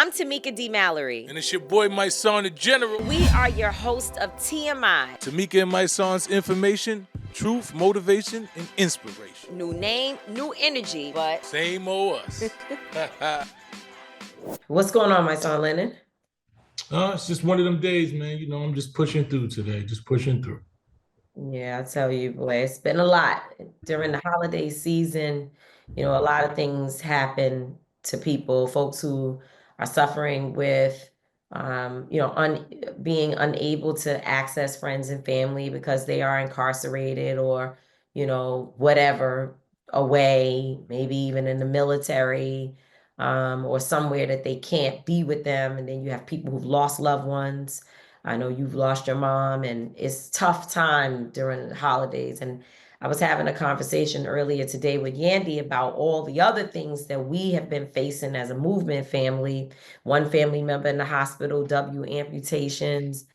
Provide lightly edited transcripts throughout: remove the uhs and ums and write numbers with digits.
I'm Tamika D. Mallory. And it's your boy Mysonne, the General. We are your host of TMI. Tamika and Mysonne's information, truth, motivation, and inspiration. New name, new energy, but same old us. What's going on, Mysonne Lennon? It's just one of them days, man. You know, I'm just pushing through today, just pushing through. Yeah, I tell you, boy, it's been a lot during the holiday season. You know, a lot of things happen to people, folks who are suffering with, being unable to access friends and family because they are incarcerated or, whatever, away, maybe even in the military, or somewhere that they can't be with them. And then you have people who've lost loved ones. I know you've lost your mom, and it's tough time during the holidays. And I was having a conversation earlier today with Yandy about all the other things that we have been facing as a movement family. One family member in the hospital, double amputations.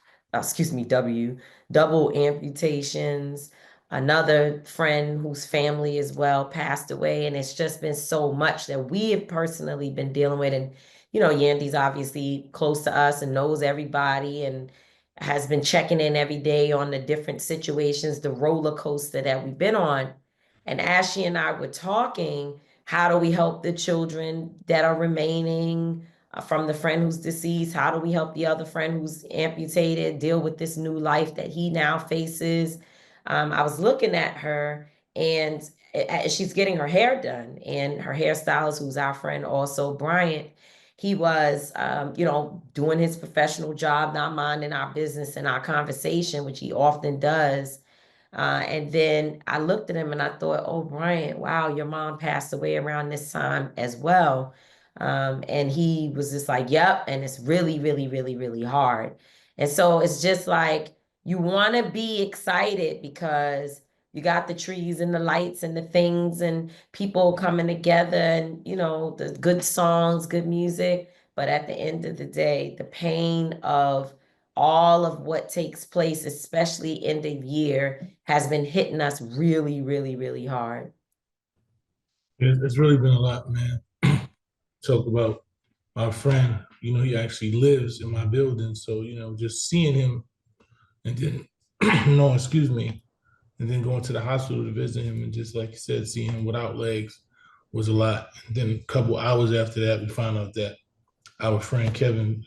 Another friend whose family as well passed away. And it's just been so much that we have personally been dealing with. And Yandy's obviously close to us and knows everybody and has been checking in every day on the different situations, the roller coaster that we've been on. And as she and I were talking, how do we help the children that are remaining from the friend who's deceased? How do we help the other friend who's amputated deal with this new life that he now faces? I was looking at her, and she's getting her hair done, and her hairstylist, who's our friend also, Bryant, he was, doing his professional job, not minding our business and our conversation, which he often does. And then I looked at him and I thought, oh, Bryant, wow, your mom passed away around this time as well. And he was just like, yep. And it's really, really, really, really hard. And so it's just like, you want to be excited because you got the trees and the lights and the things and people coming together and, the good songs, good music. But at the end of the day, the pain of all of what takes place, especially end of year, has been hitting us really, really, really hard. It's really been a lot, man. Talk about my friend, he actually lives in my building. So, just seeing him and then, no, excuse me, and then going to the hospital to visit him and just like you said, seeing him without legs was a lot. And then a couple hours after that, we found out that our friend Kevin,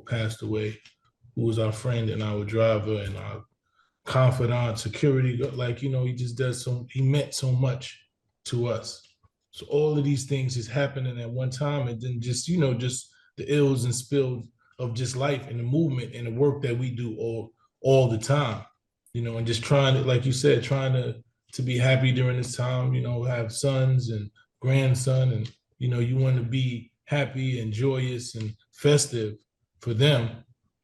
passed away, who was our friend and our driver and our confidant, security. Like, he meant so much to us. So all of these things is happening at one time, and then just the ills and spills of just life and the movement and the work that we do all the time, and just trying to, like you said, trying to be happy during this time, have sons and grandson, and you want to be happy and joyous and festive for them,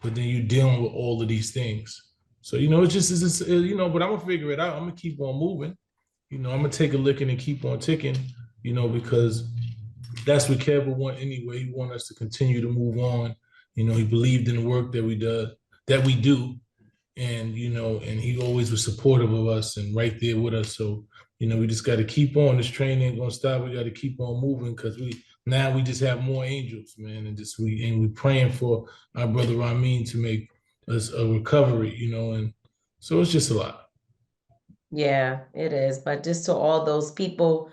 but then you're dealing with all of these things. So, it's but I'm gonna figure it out. I'm gonna keep on moving. I'm gonna take a licking and keep on ticking, because that's what Kev would want anyway. He want us to continue to move on. He believed in the work that we do. And, and he always was supportive of us and right there with us. So, we just got to keep on. This train ain't gonna stop. We got to keep on moving because we just have more angels, man. And we praying for our brother Ramin to make us a recovery, and so it's just a lot. Yeah, it is. But just to all those people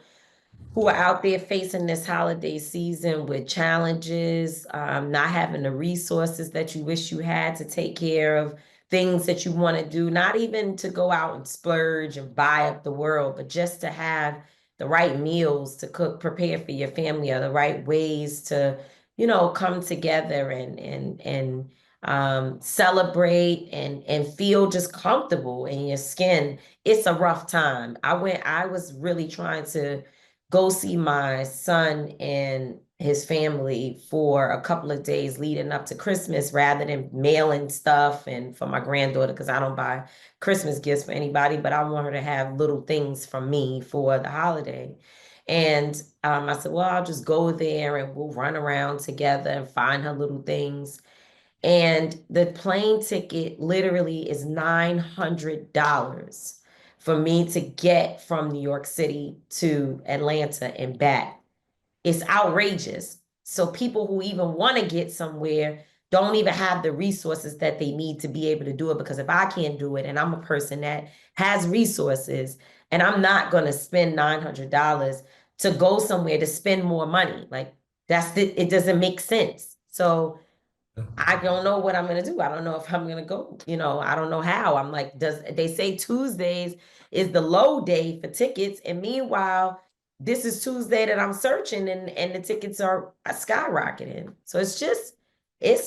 who are out there facing this holiday season with challenges, not having the resources that you wish you had to take care of things that you want to do, not even to go out and splurge and buy up the world, but just to have the right meals to cook, prepare for your family, or the right ways to, come together and celebrate and feel just comfortable in your skin. It's a rough time. I was really trying to go see my son and his family for a couple of days leading up to Christmas rather than mailing stuff, and for my granddaughter, because I don't buy Christmas gifts for anybody, but I want her to have little things from me for the holiday. And I said, well, I'll just go there and we'll run around together and find her little things. And the plane ticket literally is $900 for me to get from New York City to Atlanta and back. It's outrageous. So people who even want to get somewhere don't even have the resources that they need to be able to do it. Because if I can't do it and I'm a person that has resources and I'm not going to spend $900 to go somewhere to spend more money, like it doesn't make sense. So I don't know what I'm gonna do. I don't know if I'm gonna go, I don't know how. I'm like, they say Tuesdays is the low day for tickets, and meanwhile, this is Tuesday that I'm searching and the tickets are skyrocketing. So it's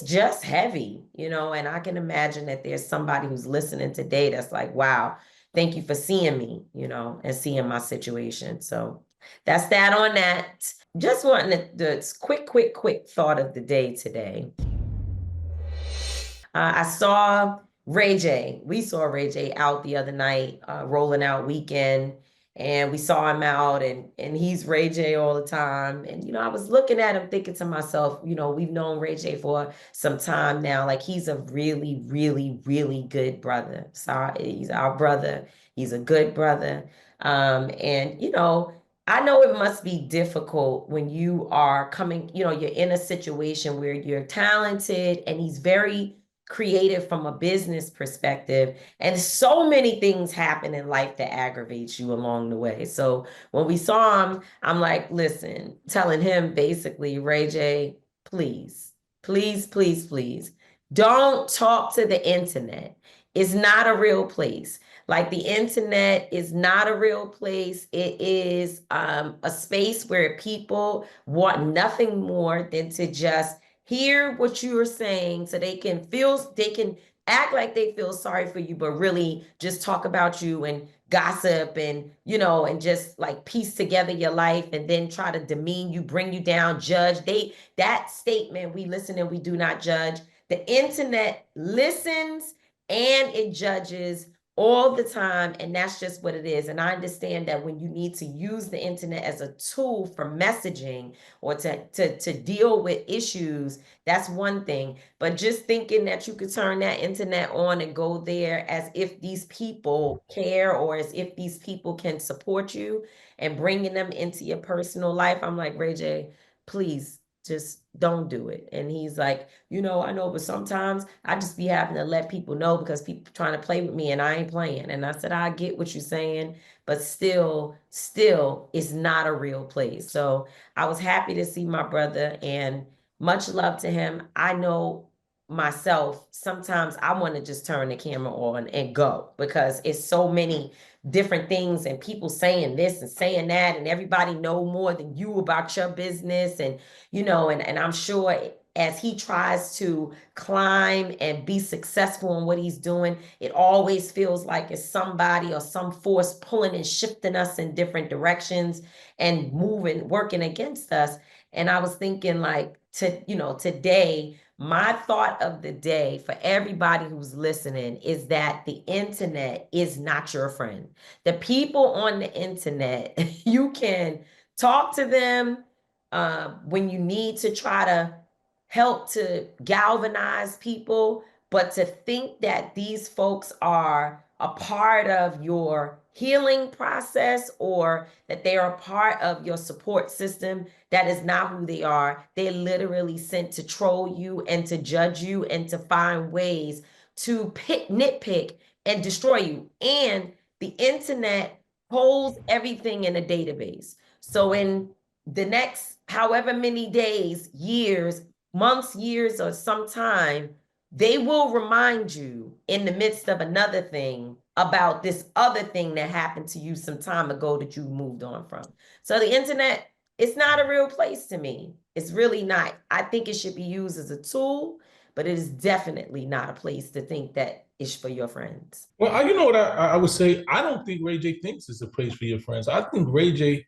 just heavy, and I can imagine that there's somebody who's listening today that's like, wow, thank you for seeing me, and seeing my situation. So that's that on that. Just wanting the quick thought of the day today. I saw Ray J. We saw Ray J out the other night, rolling out weekend, and we saw him out, and he's Ray J all the time. And I was looking at him, thinking to myself, we've known Ray J for some time now. Like, he's a really, really, really good brother. So he's our brother. He's a good brother. And I know it must be difficult when you are coming, you're in a situation where you're talented, and he's very creative from a business perspective, and so many things happen in life that aggravates you along the way. So when we saw him, I'm like, listen, telling him basically, Ray J, please, please, please, please, don't talk to the internet. It's not a real place. Like, the internet is not a real place. It is a space where people want nothing more than to just hear what you are saying, so they can act like they feel sorry for you, but really just talk about you and gossip and, and just like piece together your life, and then try to demean you, bring you down, judge. That statement, we listen and we do not judge. The internet listens and it judges all the time, and that's just what it is. And I understand that when you need to use the internet as a tool for messaging or to deal with issues, that's one thing. But just thinking that you could turn that internet on and go there as if these people care, or as if these people can support you, and bringing them into your personal life, I'm like, Ray J, please just don't do it. And he's like, I know, but sometimes I just be having to let people know because people trying to play with me and I ain't playing. And I said, I get what you're saying, but still it's not a real place. So I was happy to see my brother, and much love to him. I know myself, sometimes I want to just turn the camera on and go, because it's so many different things and people saying this and saying that, and everybody know more than you about your business. And and I'm sure as he tries to climb and be successful in what he's doing, it always feels like it's somebody or some force pulling and shifting us in different directions and working against us. And I was thinking, like, today, my thought of the day for everybody who's listening is that the internet is not your friend. The people on the internet, you can talk to them when you need to try to help to galvanize people, but to think that these folks are a part of your healing process, or that they are a part of your support system, that is not who they are. They're literally sent to troll you and to judge you and to find ways to nitpick and destroy you. And the internet holds everything in a database. So in the next however many days, years, months, years, or some time, they will remind you in the midst of another thing about this other thing that happened to you some time ago that you moved on from. So the internet, it's not a real place to me. It's really not. I think it should be used as a tool, but it is definitely not a place to think that it's for your friends. Well, you know what I would say? I don't think Ray J thinks it's a place for your friends. I think Ray J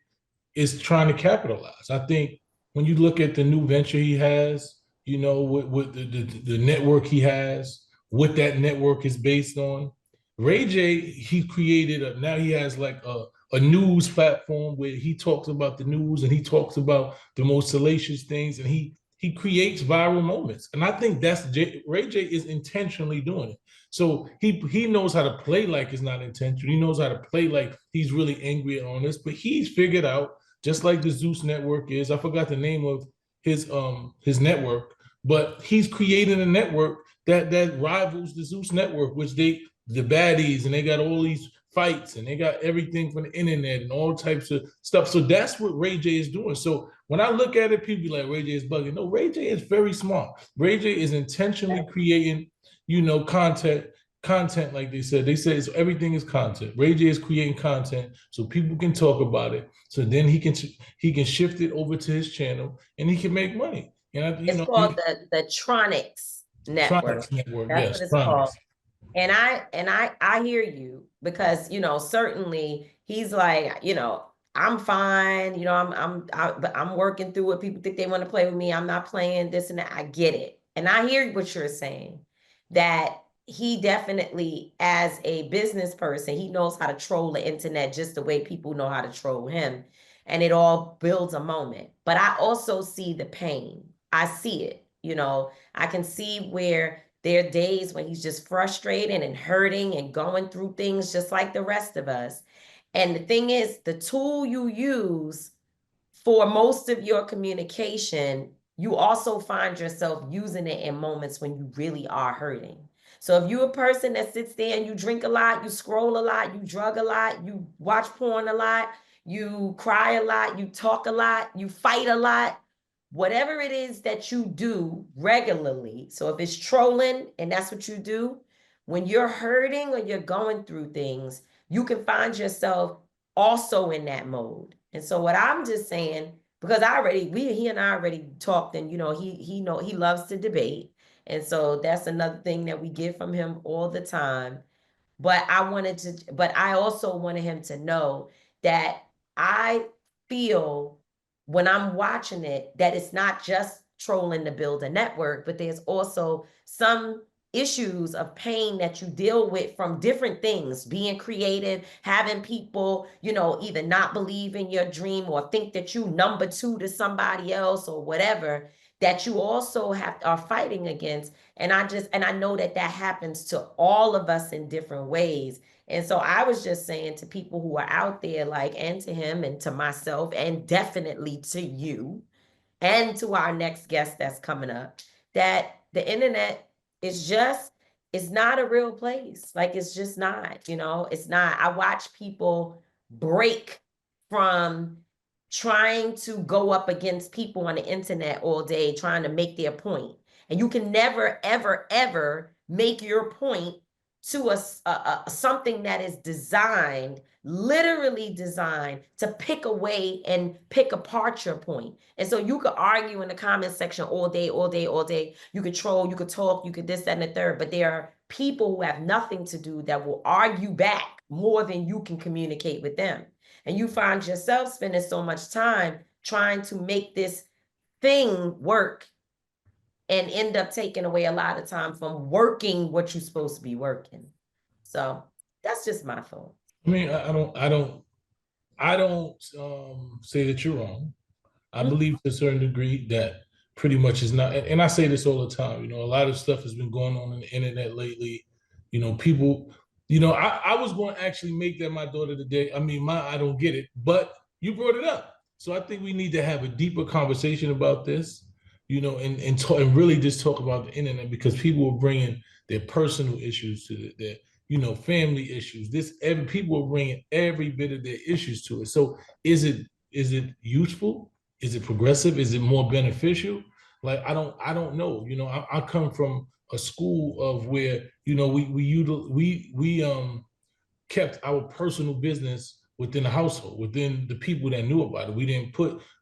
is trying to capitalize. I think when you look at the new venture he has, with the network he has, what that network is based on, Ray J, he created now he has like a news platform where he talks about the news and he talks about the most salacious things, and he creates viral moments. And I think Ray J is intentionally doing it. So he knows how to play like it's not intentional. He knows how to play like he's really angry and honest, but he's figured out, just like the Zeus network is. I forgot the name of his network, but he's creating a network that rivals the Zeus network, which the baddies, and they got all these fights, and they got everything from the internet and all types of stuff. So that's what Ray J is doing. So when I look at it, people be like, Ray J is bugging. No, Ray J is very smart. Ray J is intentionally creating, content, like they said. They said everything is content. Ray J is creating content so people can talk about it. So then he can shift it over to his channel and he can make money. And it's called the Tronics Network. Tronics Network. That's Yes, what it's Tronics. called. And I hear you, because certainly he's like, I'm fine, but I'm working through it. People think they want to play with me. I'm not playing this and that. I get it. And I hear what you're saying, that he definitely, as a business person, he knows how to troll the internet just the way people know how to troll him. And it all builds a moment. But I also see the pain. I see it. I can see where there are days when he's just frustrated and hurting and going through things just like the rest of us. And the thing is, the tool you use for most of your communication, you also find yourself using it in moments when you really are hurting. So if you're a person that sits there and you drink a lot, you scroll a lot, you drug a lot, you watch porn a lot, you cry a lot, you talk a lot, you fight a lot, whatever it is that you do regularly. So if it's trolling and that's what you do, when you're hurting or you're going through things, you can find yourself also in that mode. And so what I'm just saying, because he and I already talked, and he loves to debate. And so that's another thing that we get from him all the time. But I also wanted him to know that I feel when I'm watching it, that it's not just trolling to build a network, but there's also some issues of pain that you deal with from different things, being creative, having people, either not believe in your dream or think that you number two to somebody else or whatever, that you also are fighting against. And I know that happens to all of us in different ways. And so I was just saying to people who are out there, and to him and to myself, and definitely to you and to our next guest that's coming up, that the internet it's not a real place. It's just not, it's not. I watch people break from trying to go up against people on the internet all day, trying to make their point. And you can never, ever, ever make your point to something that is literally designed to pick away and pick apart your point. And so you could argue in the comment section all day, all day, all day. You could troll, you could talk, you could this, that, and the third. But there are people who have nothing to do that will argue back more than you can communicate with them. And you find yourself spending so much time trying to make this thing work, and end up taking away a lot of time from working what you're supposed to be working. So that's just my thought. I mean, I don't say that you're wrong. I believe to a certain degree that pretty much is not, and I say this all the time, a lot of stuff has been going on the internet lately. People, I was going to actually make that my daughter today. I mean, I don't get it, but you brought it up. So I think we need to have a deeper conversation about this, and really just talk about the internet, because people are bringing their personal issues to their family issues. People are bringing every bit of their issues to it. So is it useful? Is it progressive? Is it more beneficial? I don't know. I come from a school of where we kept our personal business within the household, within the people that knew about it. We didn't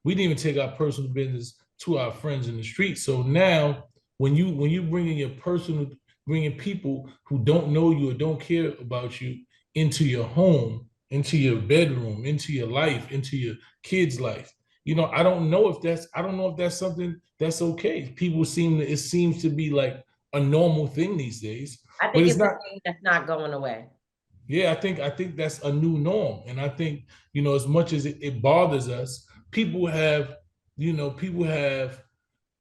even take our personal business to our friends in the street. So now, when you bringing people who don't know you or don't care about you into your home, into your bedroom, into your life, into your kids' life, I don't know if that's something that's okay. It seems to be like a normal thing these days. I think it's a thing that's not going away. Yeah, I think that's a new norm. And I think, as much as it bothers us, people have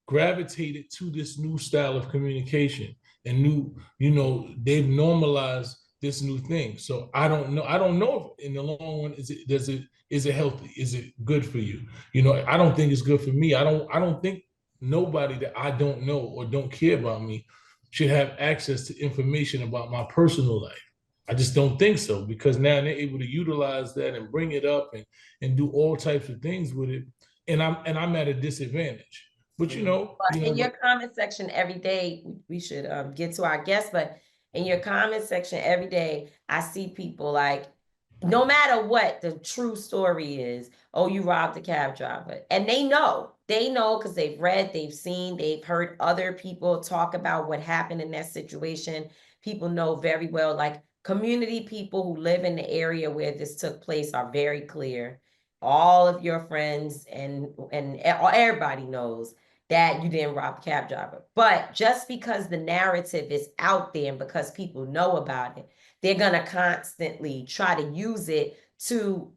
gravitated to this new style of communication, and they've normalized this new thing. So I don't know if in the long run, is it healthy? Is it good for you? I don't think it's good for me. I don't think nobody that I don't know or don't care about me should have access to information about my personal life. I just don't think so, because now they're able to utilize that and bring it up and do all types of things with it. And I'm at a disadvantage. But In your comment section every day, we should get to our guests, but in your comment section every day, I see people like, no matter what the true story is, oh, you robbed a cab driver. And they know because they've read, they've seen, they've heard other people talk about what happened in that situation. People know very well, like community people who live in the area where this took place are very clear. All of your friends and everybody knows that you didn't rob the cab driver. But just because the narrative is out there and because people know about it, they're going to constantly try to use it to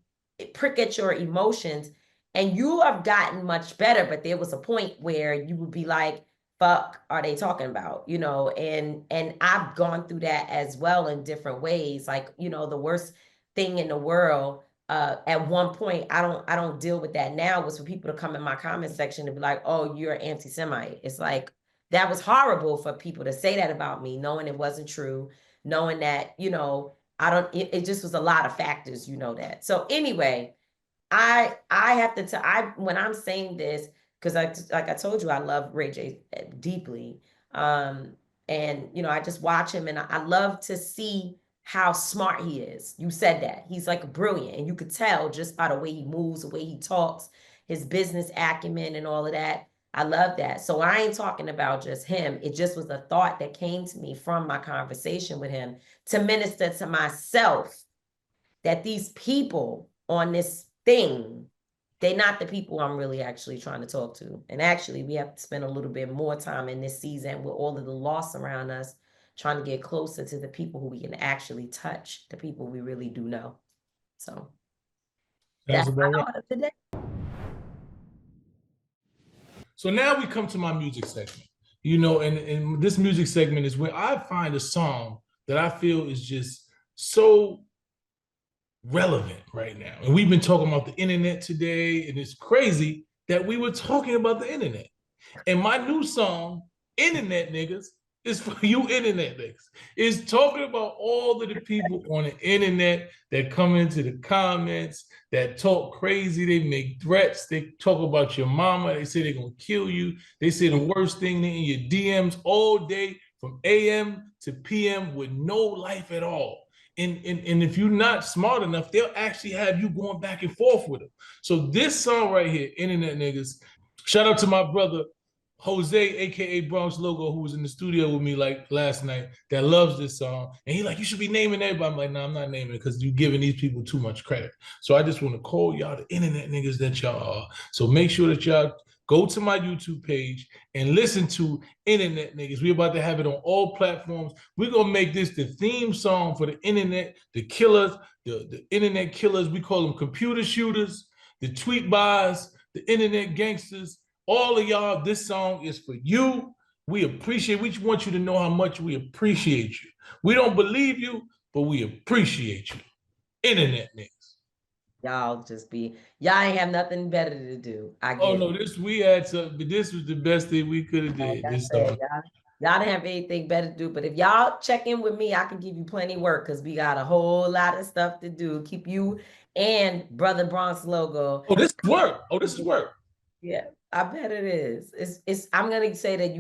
prick at your emotions. And you have gotten much better, but there was a point where you would be like, fuck are they talking about? And I've gone through that as well in different ways. Like, the worst thing in the world, at one point, I don't deal with that now, was for people to come in my comment section and be like, oh, you're anti-Semite. It's like, that was horrible for people to say that about me, knowing it wasn't true, knowing that, it just was a lot of factors, that. So anyway, I have to when I'm saying this, because like I told you, I love Ray J deeply. And I just watch him and I love to see how smart he is. You said that. He's like brilliant. And you could tell just by the way he moves, the way he talks, his business acumen and all of that. I love that. So I ain't talking about just him. It just was a thought that came to me from my conversation with him to minister to myself that these people on this thing, they're not the people I'm really actually trying to talk to. And actually, we have to spend a little bit more time in this season with all of the loss around us, trying to get closer to the people who we can actually touch, the people we really do know. So that's my thought of today. So now we come to my music segment, and this music segment is where I find a song that I feel is just so relevant right now. And we've been talking about the internet today, and it's crazy that we were talking about the internet. And my new song, Internet Niggas, is for you internet niggas. It's talking about all of the people on the internet that come into the comments, that talk crazy, they make threats, they talk about your mama, they say they're gonna kill you, they say the worst thing in your DMs all day from AM to PM with no life at all. And if you're not smart enough, they'll actually have you going back and forth with them. So this song right here, Internet Niggas, shout out to my brother Jose, aka Bronx Logo, who was in the studio with me like last night, that loves this song. And he like, you should be naming everybody. I'm like, no, I'm not naming it because you're giving these people too much credit. So I just want to call y'all the internet niggas that y'all are. So make sure that y'all go to my YouTube page and listen to Internet Niggas. We're about to have it on all platforms. We're going to make this the theme song for the internet, the killers, the internet killers. We call them computer shooters, the tweet buyers, the internet gangsters. All of y'all, this song is for you. We appreciate, we want you to know how much we appreciate you. We don't believe you, but we appreciate you. Internet niggas. Y'all ain't have nothing better to do. We had something, but this was the best thing we could have did. This song. Y'all didn't have anything better to do, but if y'all check in with me, I can give you plenty of work because we got a whole lot of stuff to do. Keep you and Brother Bronx Logo. Oh, this is work. This is work. Yeah, I bet it is. It's I'm gonna say that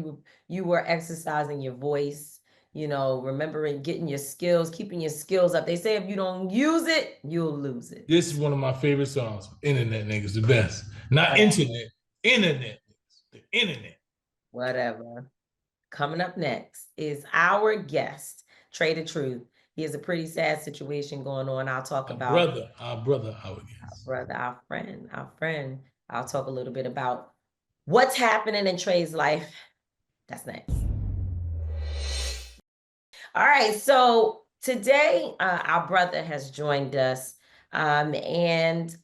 you were exercising your voice, remembering getting your skills, keeping your skills up. They say if you don't use it, you'll lose it. This is one of my favorite songs. Internet niggas, the best. Not internet niggas, the internet. Whatever. Coming up next is our guest, Trey The Truth. He has a pretty sad situation going on. I'll talk about our brother, our friend. I'll talk a little bit about what's happening in Trey's life. That's next. All right, so today our brother has joined us, and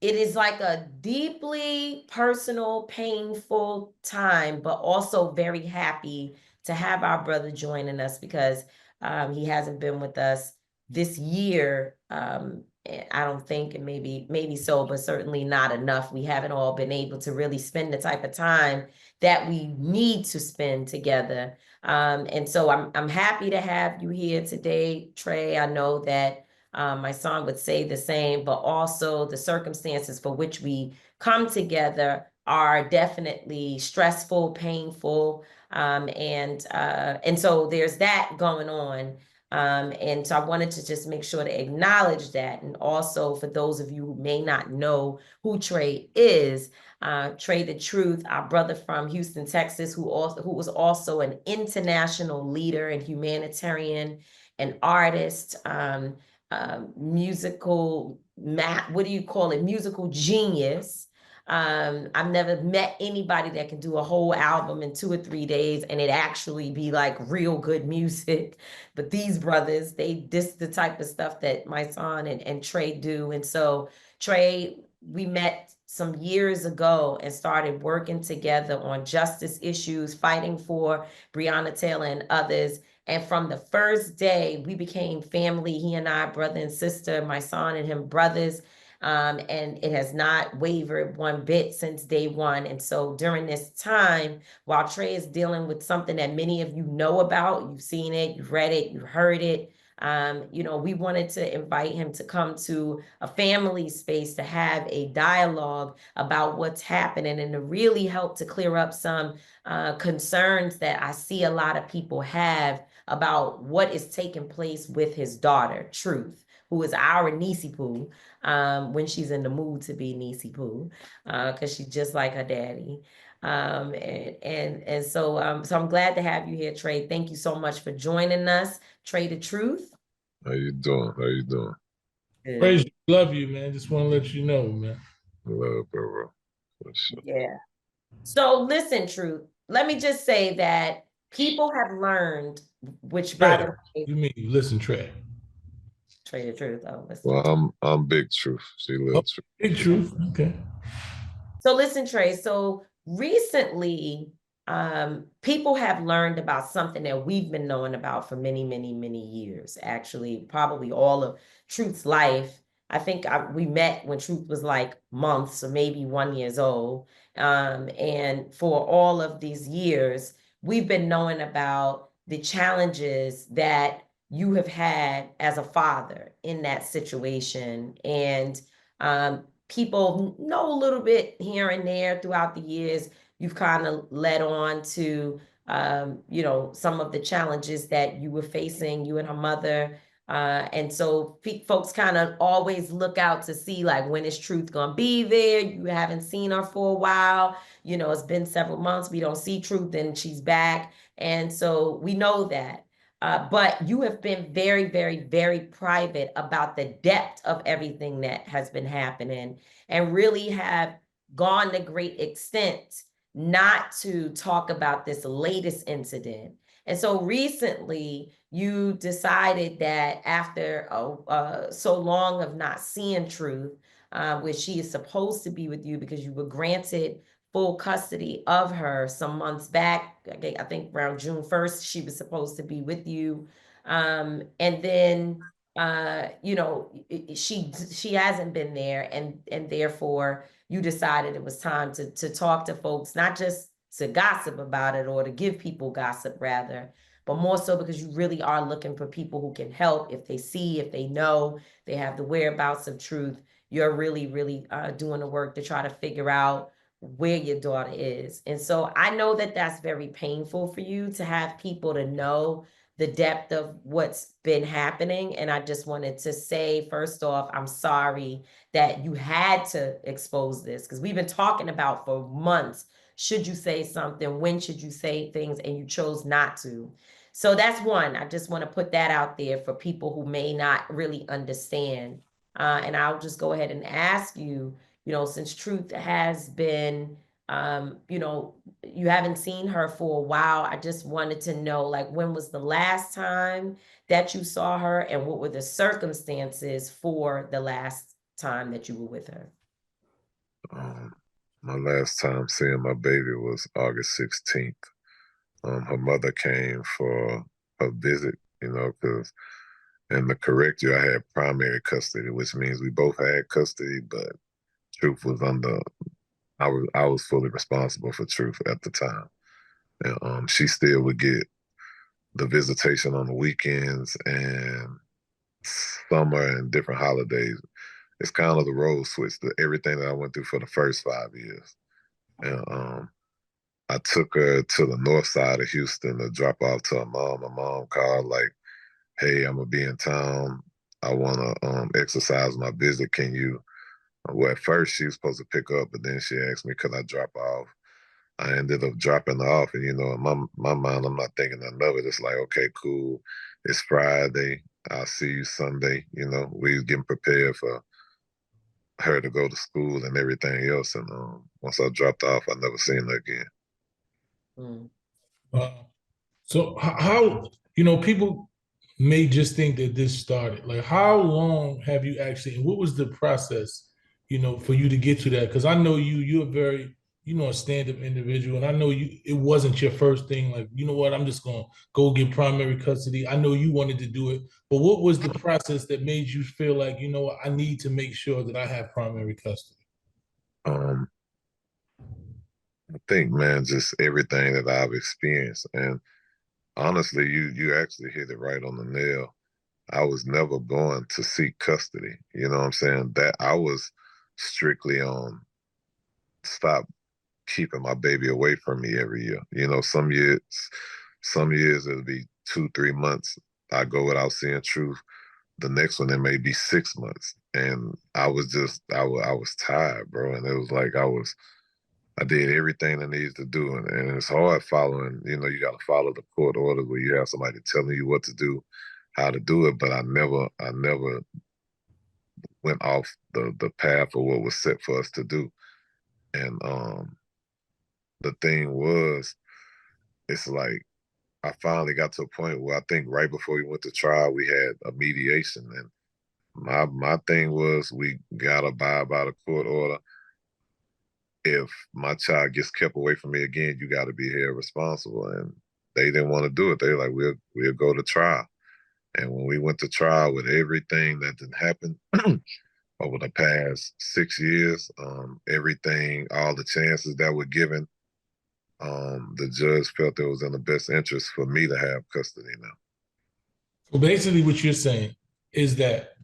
it is like a deeply personal, painful time, but also very happy to have our brother joining us because he hasn't been with us this year I don't think, and maybe so, but certainly not enough. We haven't all been able to really spend the type of time that we need to spend together. And so I'm happy to have you here today, Trae. I know that my son would say the same, but also the circumstances for which we come together are definitely stressful, painful, and so there's that going on. And so I wanted to just make sure to acknowledge that. And also for those of you who may not know who Trae is, Trey The Truth, our brother from Houston, Texas, who was also an international leader and humanitarian and artist, musical, what do you call it? Musical genius. I've never met anybody that can do a whole album in 2 or 3 days and it actually be like real good music. But these brothers, this the type of stuff that Mysonne and Trae do. And so Trae, we met some years ago and started working together on justice issues, fighting for Breonna Taylor and others. And from the first day, we became family. He and I, brother and sister, Mysonne and him, brothers. And it has not wavered one bit since day one. And so during this time, while Trae is dealing with something that many of you know about, you've seen it, you've read it, you've heard it, we wanted to invite him to come to a family space to have a dialogue about what's happening and to really help to clear up some concerns that I see a lot of people have about what is taking place with his daughter, Truth, who is our Niecy Poo, when she's in the mood to be Niecy Poo, because she's just like her daddy. So I'm glad to have you here, Trae. Thank you so much for joining us. Trey The Truth. How you doing? How you doing? Good. Praise you. Love you, man. Just want to let you know, man. Love, bro. For sure. Yeah. So listen, Truth. Let me just say that people have learned, which by the way, You mean listen, Trey? Trey The Truth. Oh, listen. Well, I'm Big Truth. See, Little Truth. Big truth. Okay. So listen, Trae. So recently, people have learned about something that we've been knowing about for many, many, many years. Actually, probably all of Truth's life. I think we met when Truth was like months or maybe 1 year old. And for all of these years, we've been knowing about the challenges that you have had as a father in that situation. And people know a little bit here and there throughout the years. You've kind of led on to, some of the challenges that you were facing, you and her mother. And so folks kind of always look out to see like when is Truth gonna be there. You haven't seen her for a while. It's been several months. We don't see Truth and she's back. And so we know that. But you have been very, very, very private about the depth of everything that has been happening and really have gone to great extent not to talk about this latest incident. And so recently you decided that after so long of not seeing Truth, where she is supposed to be with you because you were granted full custody of her some months back. I think around June 1st, she was supposed to be with you. And then, she hasn't been there. And therefore you decided it was time to talk to folks, not just to gossip about it or to give people gossip rather, but more so because you really are looking for people who can help if they see, if they know, they have the whereabouts of Truth. You're really, really doing the work to try to figure out where your daughter is. And so I know that that's very painful for you to have people to know the depth of what's been happening. And I just wanted to say, first off, I'm sorry that you had to expose this because we've been talking about for months. Should you say something? When should you say things? And you chose not to. So that's one. I just want to put that out there for people who may not really understand. And I'll just go ahead and ask you, since Truth has been, you haven't seen her for a while. I just wanted to know, like, when was the last time that you saw her and what were the circumstances for the last time that you were with her? My last time seeing my baby was August 16th. Her mother came for a visit, because And to correct you, I had primary custody, which means we both had custody, but Truth was under. I was fully responsible for Truth at the time, and she still would get the visitation on the weekends and summer and different holidays. It's kind of the role switch to everything that I went through for the first 5 years. And I took her to the north side of Houston to drop off to her mom. My mom called like, "Hey, I'm gonna be in town. I wanna exercise my visit. Can you?" Well, at first she was supposed to pick up, but then she asked me, "Could I drop off?" I ended up dropping her off, and in my mind, I'm not thinking nothing of it. It's like, okay, cool. It's Friday. I'll see you Sunday. We was getting prepared for her to go to school and everything else. And once I dropped off, I never seen her again. Mm. So how, people may just think that this started. Like, how long have you actually, and what was the process, for you to get to that? Because I know you're very, a stand-up individual, and I know it wasn't your first thing. Like, you know what, I'm just gonna go get primary custody. I know you wanted to do it, but what was the process that made you feel like, what, I need to make sure that I have primary custody? I think, man, just everything that I've experienced. And honestly, you actually hit it right on the nail. I was never going to seek custody. You know what I'm saying? That I was strictly on stop keeping my baby away from me every year. Some years it'll be 2, 3 months. I go without seeing Truth. The next one it may be 6 months, and I was tired, bro. And it was like I did everything I needed to do, and it's hard following. You got to follow the court order where you have somebody telling you what to do, how to do it. But I never went off the path of what was set for us to do. And the thing was, it's like I finally got to a point where I think right before we went to trial, we had a mediation, and my thing was we gotta abide by the court order. If my child gets kept away from me again, you got to be held responsible. And they didn't want to do it. They were like, we'll go to trial. And when we went to trial with everything that didn't happen over the past 6 years, everything, all the chances that were given, the judge felt it was in the best interest for me to have custody now. So basically what you're saying is that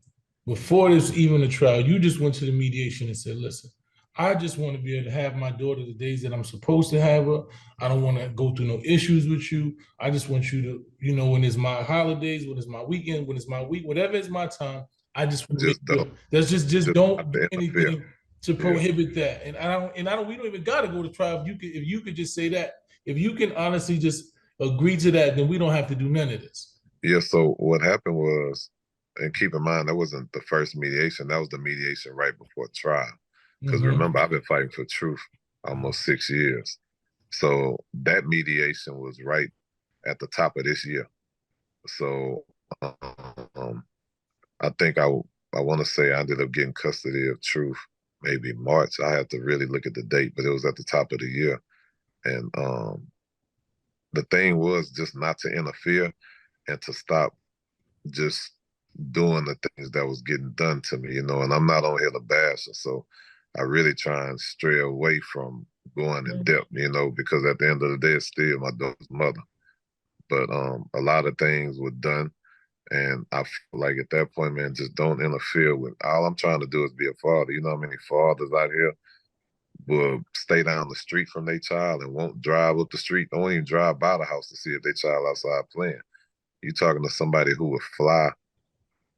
before this even a trial, you just went to the mediation and said, listen, I just want to be able to have my daughter the days that I'm supposed to have her. I don't want to go through no issues with you. I just want you to, when it's my holidays, when it's my weekend, when it's my week, whatever is my time, I just want to make sure. That's just don't do anything to prohibit that. And we don't even gotta go to trial. If you could just say that, if you can honestly just agree to that, then we don't have to do none of this. Yeah, so what happened was, and keep in mind, that wasn't the first mediation. That was the mediation right before trial. Because remember, I've been fighting for Truth almost 6 years. So that mediation was right at the top of this year. So I think I want to say I ended up getting custody of Truth maybe March. I had to really look at the date, but it was at the top of the year. And the thing was just not to interfere and to stop just doing the things that was getting done to me, and I'm not on here to bash her. So I really try and stray away from going in depth, because at the end of the day, it's still my daughter's mother. But a lot of things were done. And I feel like at that point, man, just don't interfere with, all I'm trying to do is be a father. You know how many fathers out here will stay down the street from their child and won't drive up the street, don't even drive by the house to see if their child outside playing. You're talking to somebody who would fly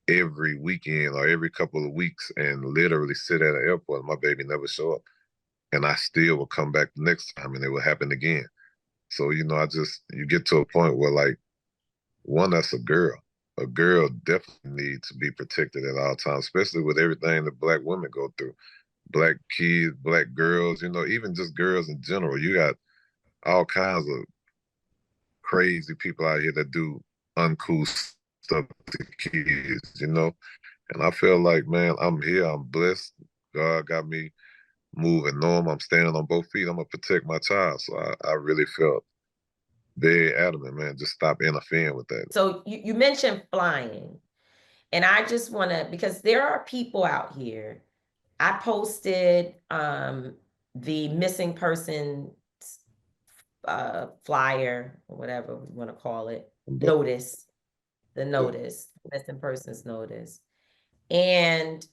every weekend or every couple of weeks and literally sit at an airport and my baby never show up. And I still will come back the next time and it will happen again. So, you get to a point where, like, one, that's a girl. A girl definitely needs to be protected at all times, especially with everything that Black women go through. Black kids, Black girls, even just girls in general. You got all kinds of crazy people out here that do uncool stuff to kids, And I feel like, man, I'm here, I'm blessed. God got me moving normal. I'm standing on both feet. I'm going to protect my child. So I really felt very adamant, man, just stop interfering with that. So you mentioned flying. And I just want to, because there are people out here. I posted the missing person flyer, or whatever we want to call it, notice, the notice, missing persons notice. And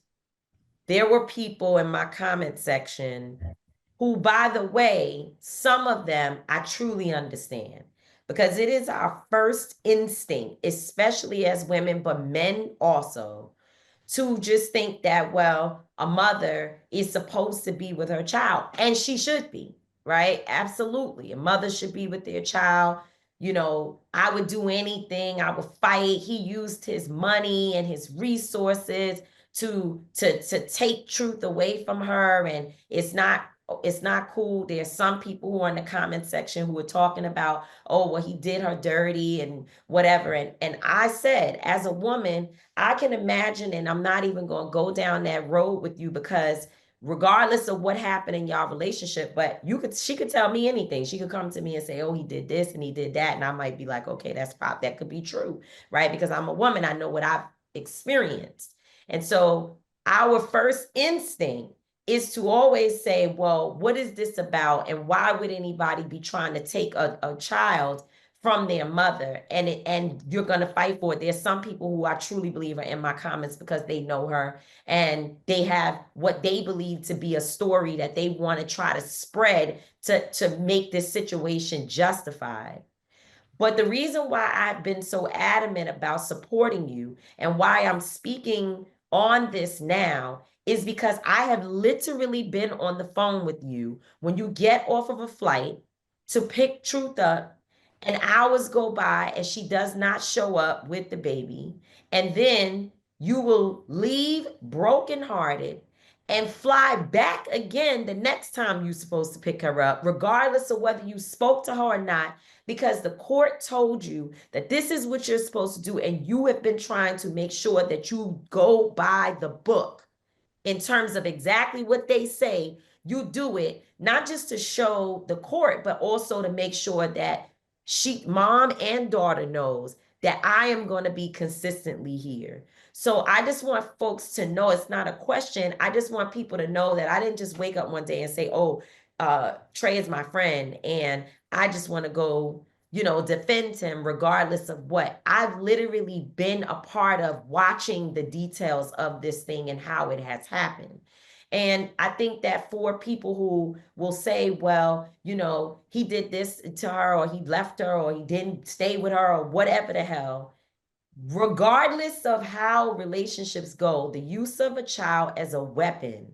there were people in my comment section who, by the way, some of them I truly understand, because it is our first instinct, especially as women, but men also, to just think that, well, a mother is supposed to be with her child, and she should be, right? Absolutely. A mother should be with their child. You know, I would do anything. I would fight. He used his money and his resources to take Truth away from her, and it's not cool. There's some people who are in the comment section who are talking about, oh, well, he did her dirty and whatever. And I said, as a woman, I can imagine, and I'm not even going to go down that road with you, because regardless of what happened in y'all relationship, but she could tell me anything. She could come to me and say, oh, he did this and he did that. And I might be like, okay, that could be true, right? Because I'm a woman, I know what I've experienced. And so our first instinct is to always say, well, what is this about? And why would anybody be trying to take a child from their mother? And you're going to fight for it. There's some people who I truly believe are in my comments because they know her and they have what they believe to be a story that they want to try to spread to make this situation justified. But the reason why I've been so adamant about supporting you and why I'm speaking on this now is because I have literally been on the phone with you when you get off of a flight to pick Truth up, and hours go by and she does not show up with the baby. And then you will leave brokenhearted and fly back again the next time you're supposed to pick her up, regardless of whether you spoke to her or not, because the court told you that this is what you're supposed to do, and you have been trying to make sure that you go by the book in terms of exactly what they say. You do it, not just to show the court, but also to make sure that mom and daughter knows that I am going to be consistently here. So I just want folks to know it's not a question. I just want people to know that I didn't just wake up one day and say, oh, Trae is my friend, and I just want to go, defend him regardless of what. I've literally been a part of watching the details of this thing and how it has happened. And I think that for people who will say, well, he did this to her, or he left her, or he didn't stay with her, or whatever the hell, regardless of how relationships go, the use of a child as a weapon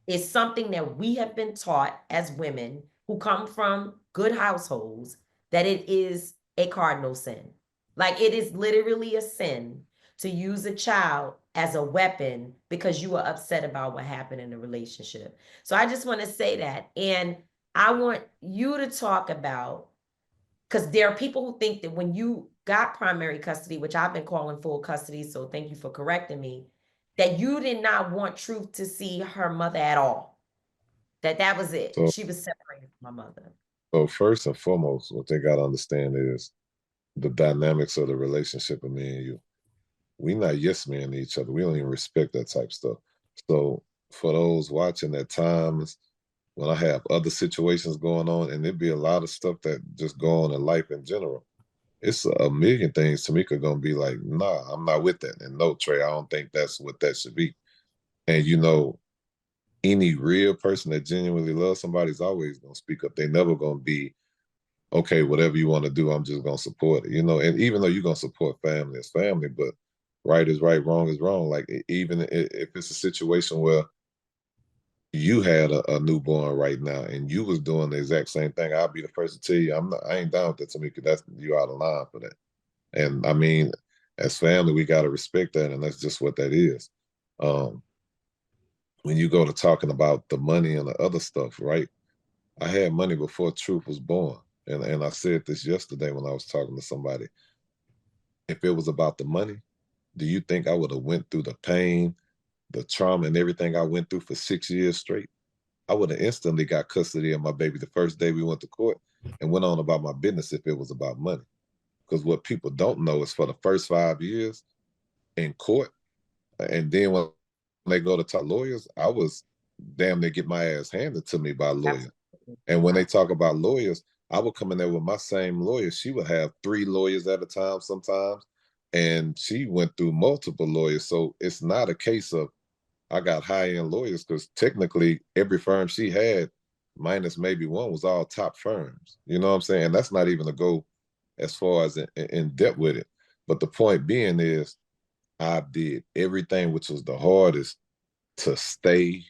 is something that we have been taught as women who come from good households, that it is a cardinal sin. Like, it is literally a sin to use a child as a weapon because you are upset about what happened in a relationship. So I just want to say that. And I want you to talk about, because there are people who think that when you got primary custody, which I've been calling full custody, so thank you for correcting me, that you did not want Truth to see her mother at all. That was it. So, she was separated from my mother. So first and foremost, what they got to understand is the dynamics of the relationship of me and you. We not yes men to each other. We don't even respect that type of stuff. So for those watching, at times when I have other situations going on, and there'd be a lot of stuff that just go on in life in general, it's a million things Tamika gonna be like, nah, I'm not with that. And no, Trae, I don't think that's what that should be. And any real person that genuinely loves somebody is always gonna speak up. They never gonna be, okay, whatever you want to do, I'm just gonna support it. And even though you're gonna support family as family, but right is right, wrong is wrong. Like, even if it's a situation where you had a newborn right now and you was doing the exact same thing, I'll be the first to tell you, I ain't down with that, Tamika. That's, you out of line for that. And I mean, as family, we gotta respect that, and that's just what that is. When you go to talking about the money and the other stuff, right? I had money before Truth was born. And I said this yesterday when I was talking to somebody. If it was about the money, do you think I would have went through the pain, the trauma, and everything I went through for 6 years straight? I would have instantly got custody of my baby the first day we went to court and went on about my business if it was about money. Because what people don't know is, for the first 5 years in court, And then when they go to talk lawyers, I was damn near get my ass handed to me by lawyers. And when they talk about lawyers, I would come in there with my same lawyer. She would have 3 lawyers at a time sometimes. And she went through multiple lawyers. So it's not a case of I got high-end lawyers, because technically every firm she had, minus maybe one, was all top firms. You know what I'm saying? And that's not even to go as far as in depth with it. But the point being is I did everything, which was the hardest, to stay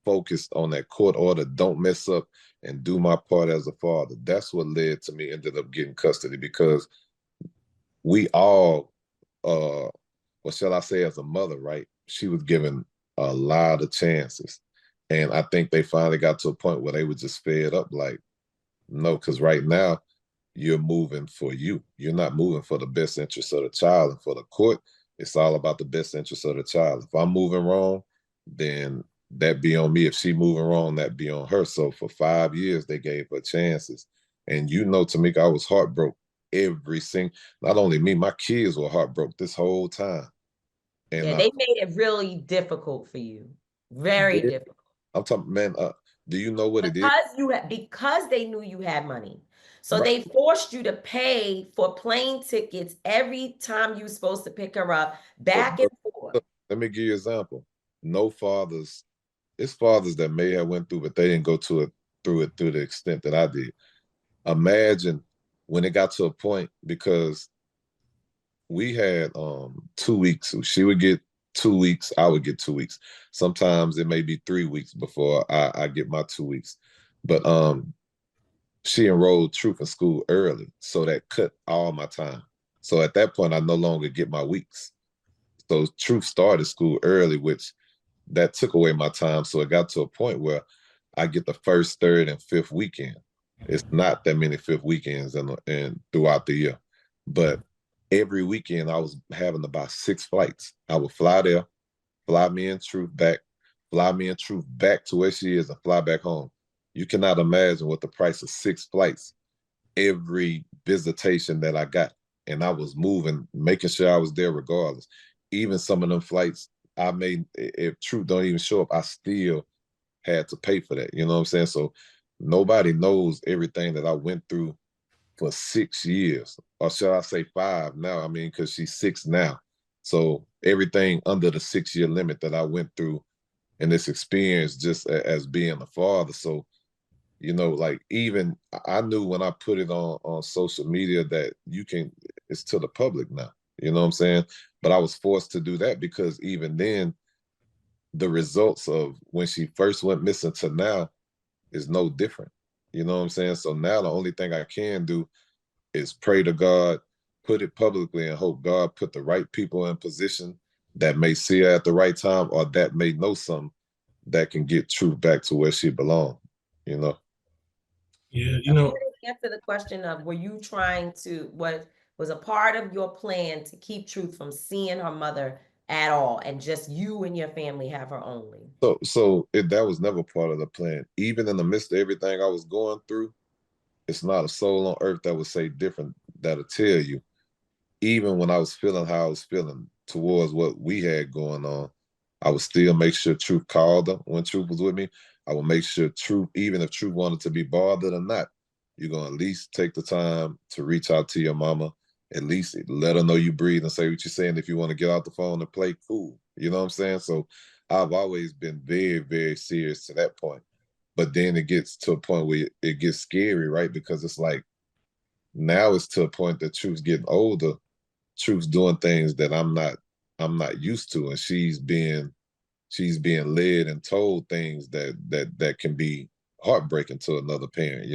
focused on that court order, don't mess up, and do my part as a father. That's what led to me ended up getting custody, because we all, what shall I say, as a mother, right? She was given a lot of chances. And I think they finally got to a point where they were just fed up, like, no, because right now you're moving for you. You're not moving for the best interest of the child. And for the court, it's all about the best interest of the child. If I'm moving wrong, then that be on me. If she moving wrong, that be on her. So for 5 years, they gave her chances. And Tamika, I was heartbroken every single, not only me, my kids were heartbroken this whole time. And Yeah, they made it really difficult for you. Very difficult. I'm talking, man, do you know what it is? Because they knew you had money. So Right. they forced you to pay for plane tickets every time you were supposed to pick her up, back and forth. Let me give you an example. No fathers, it's fathers that may have went through, but they didn't go through it to the extent that I did. Imagine when it got to a point, because we had 2 weeks. So she would get 2 weeks, I would get 2 weeks. Sometimes it may be 3 weeks before I get my 2 weeks. But she enrolled Truth in school early, so that cut all my time. So at that point, I no longer get my weeks. So Truth started school early, which that took away my time. So it got to a point where I get the first, third, and fifth weekend. It's not that many fifth weekends and throughout the year. But every weekend I was having about 6 flights. I would fly there, fly me and Truth back to where she is, and fly back home. You cannot imagine what the price of 6 flights every visitation that I got. And I was moving, making sure I was there regardless. Even some of them flights, I made, if Truth don't even show up, I still had to pay for that. You know what I'm saying? So nobody knows everything that I went through for 6 years, or shall I say 5 now? I mean, because she's 6 now. So everything under the 6-year limit that I went through in this experience, just as being a father. So, like, even I knew when I put it on social media that it's to the public now. You know what I'm saying? But I was forced to do that, because even then, the results of when she first went missing to now is no different. You know what I'm saying? So now the only thing I can do is pray to God, put it publicly, and hope God put the right people in position that may see her at the right time, or that may know something that can get Truth back to where she belongs. Yeah, Answer the question of, were you trying to, what was a part of your plan to keep Truth from seeing her mother at all, and just you and your family have her only? So that was never part of the plan. Even in the midst of everything I was going through, it's not a soul on earth that would say different, that'll tell you. Even when I was feeling how I was feeling towards what we had going on, I would still make sure Truth called her when Truth was with me. I would make sure Truth, even if Truth wanted to be bothered or not, you're going to at least take the time to reach out to your mama, at least let her know you breathe and say what you're saying. If you want to get off the phone and play, cool. You know what I'm saying? So I've always been very, very serious to that point. But then it gets to a point where it gets scary, right? Because it's like, now it's to a point that Truth's getting older. Truth's doing things that I'm not used to, and she's being led and told things that can be heartbreaking to another parent.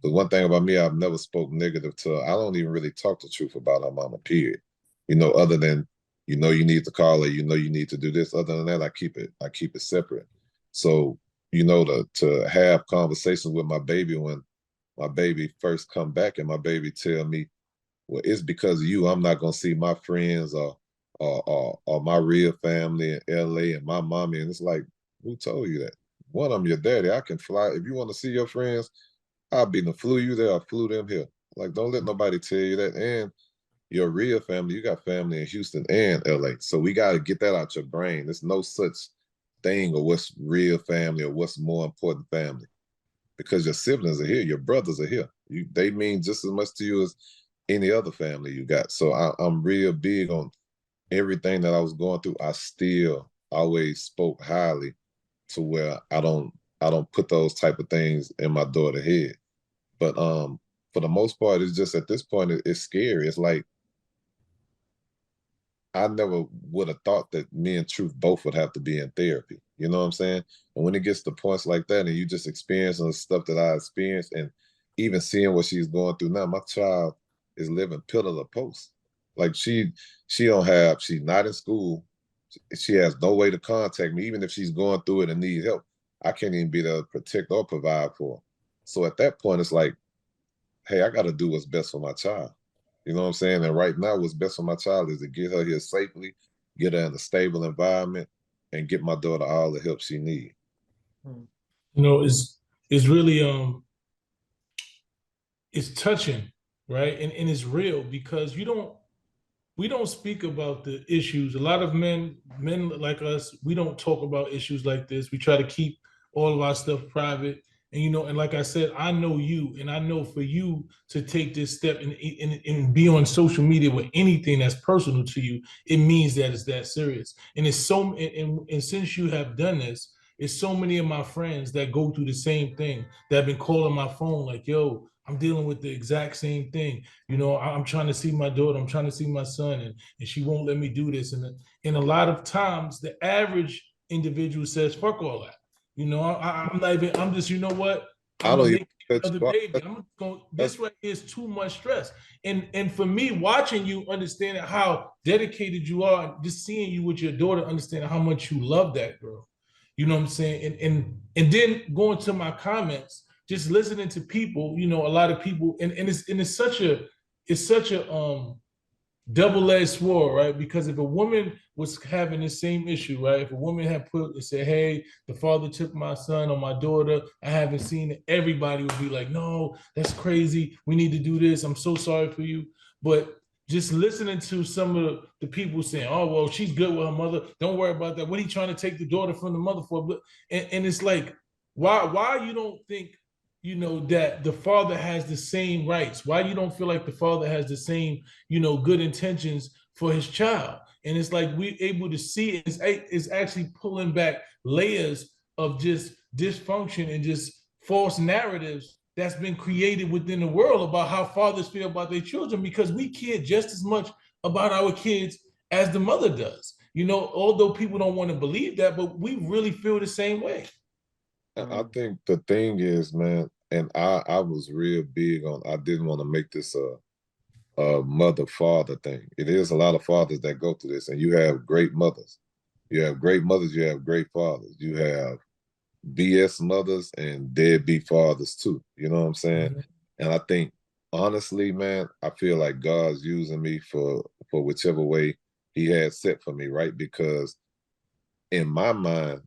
The one thing about me, I've never spoke negative to her. I don't even really talk the Truth about her mama, period. Other than, you need to call her, you need to do this. Other than that, I keep it separate. So, to have conversations with my baby when my baby first come back, and my baby tell me, well, it's because of you I'm not gonna see my friends or my real family in LA and my mommy. And it's like, who told you that? One, I'm your daddy. I can fly. If you want to see your friends, I'll be the flew you there, I flew them here. Like, don't let nobody tell you that. And Your real family, you got family in Houston and LA. So we got to get that out your brain. There's no such thing or what's real family or what's more important family, because your siblings are here, your brothers are here. They mean just as much to you as any other family you got. So I'm real big on everything that I was going through. I still always spoke highly to where I don't put those type of things in my daughter's head. But for the most part, it's just at this point it's scary. It's like I never would have thought that me and Truth both would have to be in therapy. You know what I'm saying? And when it gets to points like that, and you just experiencing the stuff that I experienced, and even seeing what she's going through now, my child is living pillar to post. Like she's not in school. She has no way to contact me, even if she's going through it and needs help. I can't even be there to protect or provide for her. So at that point, it's like, hey, I got to do what's best for my child. You know what I'm saying? And right now, what's best for my child is to get her here safely, get her in a stable environment, and get my daughter all the help she needs. You know, it's really it's touching, right? And it's real, because we don't speak about the issues. A lot of men like us, we don't talk about issues like this. We try to keep all of our stuff private. And you know, and like I said, I know you, and I know for you to take this step and be on social media with anything that's personal to you, it means that it's that serious. And it's so, and since you have done this, it's so many of my friends that go through the same thing that have been calling my phone like, yo, I'm dealing with the exact same thing. You know, I'm trying to see my daughter, I'm trying to see my son, and she won't let me do this. And a lot of times the average individual says, fuck all that. You know, I'm not even, I'm just, you know what? I I'm don't gonna even make touch another baby. I'm going, this right here is too much stress. And for me, watching you, understanding how dedicated you are, just seeing you with your daughter, understanding how much you love that girl. You know what I'm saying? And then going to my comments, just listening to people, you know, a lot of people, and it's such a double-edged sword, right? Because if a woman was having the same issue, right? If a woman had put and said, hey, the father took my son or my daughter, I haven't seen it, everybody would be like, no, that's crazy. We need to do this. I'm so sorry for you. But just listening to some of the people saying, oh, well, she's good with her mother. Don't worry about that. What are you trying to take the daughter from the mother for? And it's like, why you don't think, you know, that the father has the same rights? Why you don't feel like the father has the same, you know, good intentions for his child? And it's like we're able to see it's actually pulling back layers of just dysfunction and just false narratives that's been created within the world about how fathers feel about their children, because we care just as much about our kids as the mother does. You know, although people don't want to believe that, but we really feel the same way. I think the thing is, man, and I was real big on, I didn't want to make this a mother-father thing. It is a lot of fathers that go through this, and you have great mothers. You have great mothers, you have great fathers. You have BS mothers and deadbeat fathers too. You know what I'm saying? Mm-hmm. And I think, honestly, man, I feel like God's using me for whichever way he had set for me, right? Because in my mind,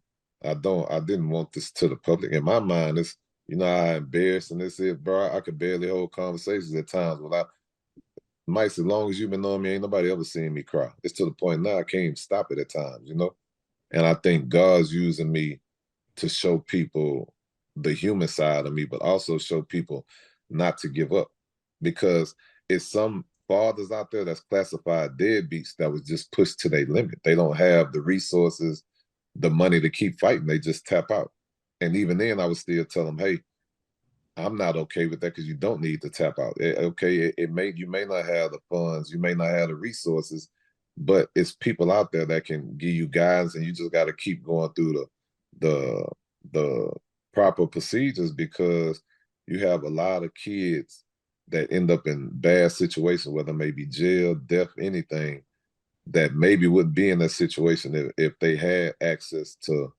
I didn't want this to the public. In my mind, it's, you know how embarrassing this is, bro. I could barely hold conversations at times without, Mike, as long as you've been knowing me, ain't nobody ever seen me cry. It's to the point now I can't even stop it at times, you know? And I think God's using me to show people the human side of me, but also show people not to give up. Because it's some fathers out there that's classified deadbeats that was just pushed to their limit. They don't have the resources, the money to keep fighting. They just tap out. And even then, I would still tell them, hey, I'm not okay with that, because you don't need to tap out. You may not have the funds, you may not have the resources, but it's people out there that can give you guidance, and you just got to keep going through the the proper procedures, because you have a lot of kids that end up in bad situations, whether it may be jail, death, anything, that maybe would be in that situation if they had access to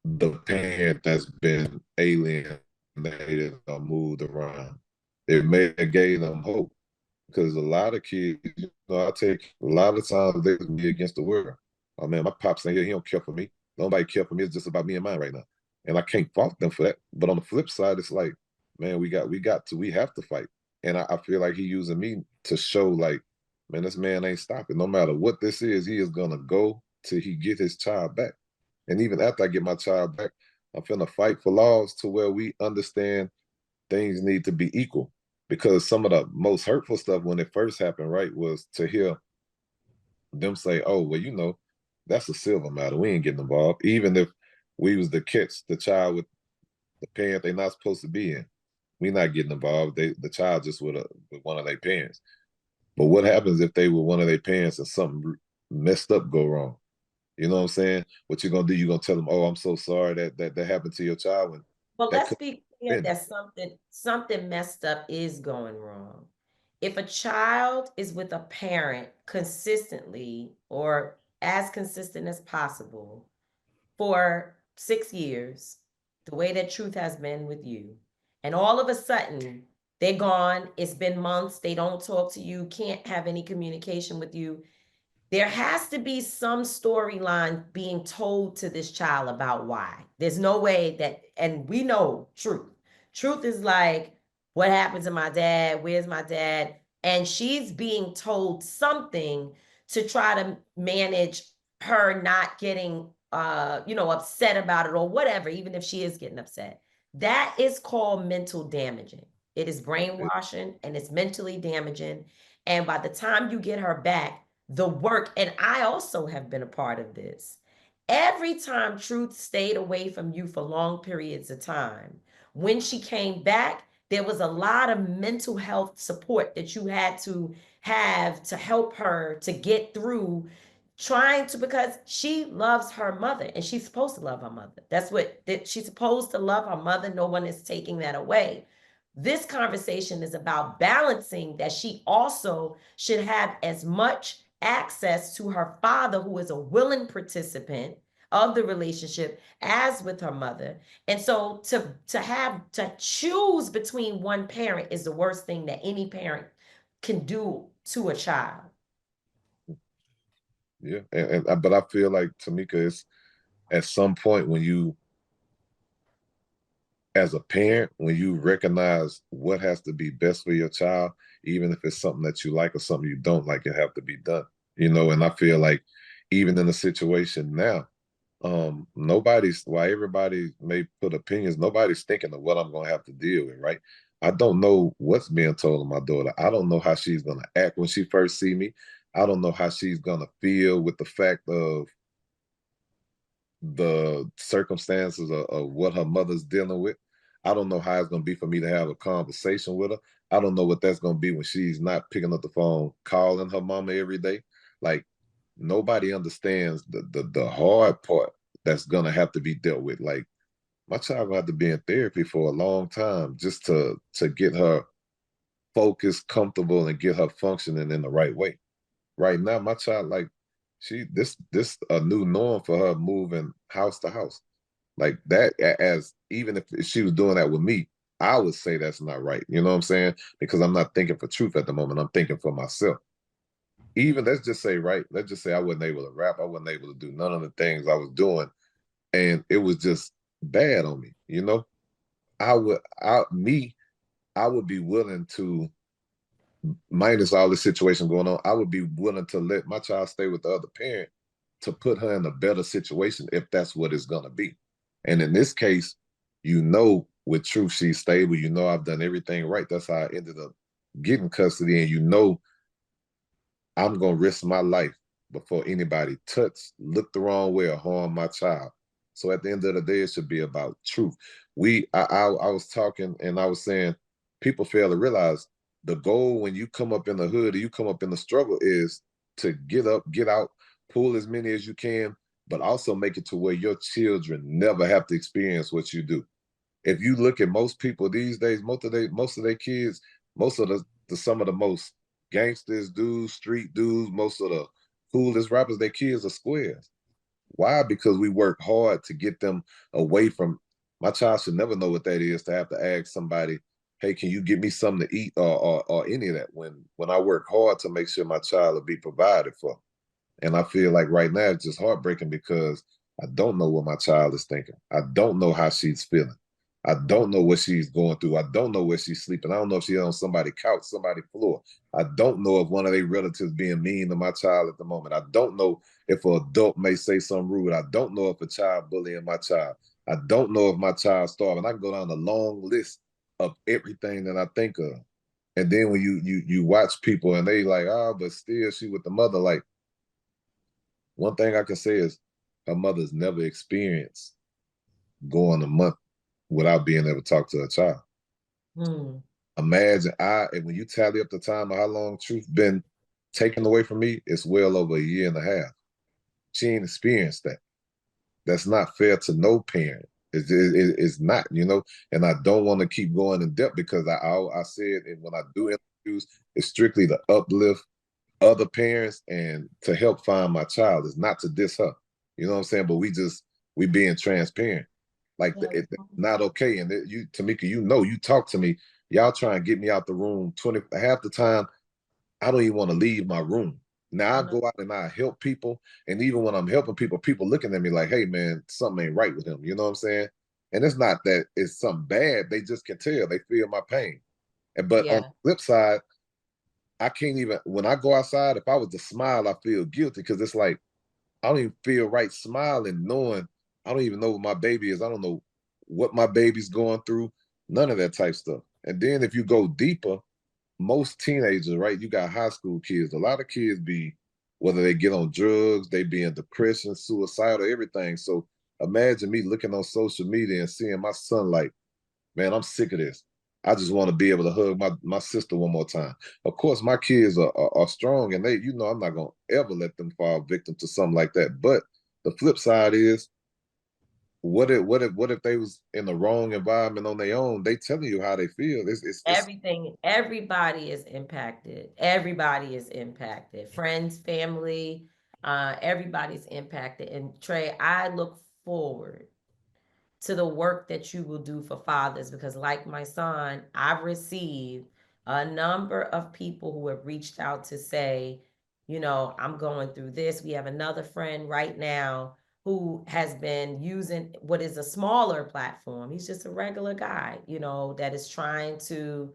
the parent that's been alienated or moved around. It may have gave them hope, because a lot of kids, you know, I take a lot of times they be against the world. Oh man, my pop's ain't here, he don't care for me. Nobody care for me. It's just about me and mine right now. And I can't fault them for that. But on the flip side, it's like, man, we have to fight. And I feel like he using me to show like, man, this man ain't stopping. No matter what this is, he is gonna go till he get his child back. And even after I get my child back, I'm finna fight for laws to where we understand things need to be equal. Because some of the most hurtful stuff when it first happened, right, was to hear them say, oh, well, you know, that's a civil matter. We ain't getting involved. Even if we was to catch the child with the parent they're not supposed to be in, we not getting involved. The child just with one of their parents. But what happens if they were one of their parents and something messed up go wrong? You know what I'm saying? What you're gonna do? You're gonna tell them, "Oh, I'm so sorry that happened to your child." When Well, that let's could be have clear been. that something messed up is going wrong. If a child is with a parent consistently or as consistent as possible for 6 years, the way that Truth has been with you, and all of a sudden they're gone, it's been months, they don't talk to you, can't have any communication with you, there has to be some storyline being told to this child about why. There's no way that, and we know Truth. Truth is like, what happened to my dad? Where's my dad? And she's being told something to try to manage her not getting upset about it or whatever, even if she is getting upset. That is called mental damaging. It is brainwashing and it's mentally damaging. And by the time you get her back, the work, and I also have been a part of this. Every time Truth stayed away from you for long periods of time, when she came back, there was a lot of mental health support that you had to have to help her to get through trying to, because she loves her mother and she's supposed to love her mother. That's what she's supposed to love her mother. No one is taking that away. This conversation is about balancing that she also should have as much access to her father, who is a willing participant of the relationship, as with her mother. And so to have to choose between one parent is the worst thing that any parent can do to a child. Yeah, but I feel like Tamika is at some point when you, as a parent, when you recognize what has to be best for your child, even if it's something that you like or something you don't like, it have to be done. You know, and I feel like even in the situation now, nobody's, while everybody may put opinions, nobody's thinking of what I'm gonna have to deal with, right? I don't know what's being told of my daughter. I don't know how she's gonna act when she first see me. I don't know how she's gonna feel with the fact of the circumstances of what her mother's dealing with. I don't know how it's going to be for me to have a conversation with her. I don't know what that's going to be when she's not picking up the phone, calling her mama every day. Like, nobody understands the hard part that's going to have to be dealt with. Like, my child will have to be in therapy for a long time just to get her focused, comfortable, and get her functioning in the right way. Right now, my child, like, this a new norm for her, moving house to house like that. As even if she was doing that with me, I would say that's not right. You know what I'm saying? Because I'm not thinking for Truth at the moment. I'm thinking for myself. Even let's just say, right? Let's just say I wasn't able to rap. I wasn't able to do none of the things I was doing, and it was just bad on me. You know, I would be willing to, minus all the situation going on, I would be willing to let my child stay with the other parent to put her in a better situation if that's what it's gonna be. And in this case, you know, with Truth, she's stable. You know, I've done everything right. That's how I ended up getting custody. And you know, I'm gonna risk my life before anybody look the wrong way, or harm my child. So at the end of the day, it should be about Truth. I was talking and I was saying, people fail to realize the goal when you come up in the hood or you come up in the struggle is to get up, get out, pull as many as you can, but also make it to where your children never have to experience what you do. If you look at most people these days, most of their kids, most of some of the most gangsters dudes, street dudes, most of the coolest rappers, their kids are squares. Why? Because we work hard to get them away from. My child should never know what that is, to have to ask somebody, hey, can you get me something to eat, or any of that, when I work hard to make sure my child will be provided for. And I feel like right now it's just heartbreaking because I don't know what my child is thinking. I don't know how she's feeling. I don't know what she's going through. I don't know where she's sleeping. I don't know if she's on somebody's couch, somebody's floor. I don't know if one of their relatives being mean to my child at the moment. I don't know if an adult may say something rude. I don't know if a child bullying my child. I don't know if my child's starving. I can go down a long list of everything that I think of. And then when you watch people and they like, but still she with the mother. Like, one thing I can say is her mother's never experienced going a month without being able to talk to her child. Imagine and when you tally up the time of how long Truth been taken away from me, it's well over a year and a half. She ain't experienced that. That's not fair to no parent. It's not, and I don't want to keep going in depth because I said, and when I do interviews, it's strictly to uplift other parents and to help find my child. It's not to diss her. You know what I'm saying? But we being transparent. Like, it's not okay. And you, Tamika, you talk to me. Y'all try and get me out the room half the time. I don't even want to leave my room. Now I go out and I help people. And even when I'm helping people, people looking at me like, hey man, something ain't right with him. You know what I'm saying? And it's not that it's something bad. They just can tell. They feel my pain. But on the flip side, I can't even, when I go outside, if I was to smile, I feel guilty because it's like, I don't even feel right smiling, knowing I don't even know what my baby is. I don't know what my baby's going through, none of that type stuff. And then if you go deeper, most teenagers, right, you got high school kids. A lot of kids whether they get on drugs, they be in depression, suicidal, everything. So imagine me looking on social media and seeing my son like, man, I'm sick of this. I just want to be able to hug my sister one more time. Of course, my kids are strong, and they, I'm not gonna ever let them fall victim to something like that. But the flip side is, what if they was in the wrong environment on their own? They telling you how they feel. Everybody is impacted. Everybody is impacted. Friends, family, everybody's impacted. And Trae, I look forward to the work that you will do for fathers because, like my son, I've received a number of people who have reached out to say, I'm going through this. We have another friend right now who has been using what is a smaller platform. He's just a regular guy, that is trying to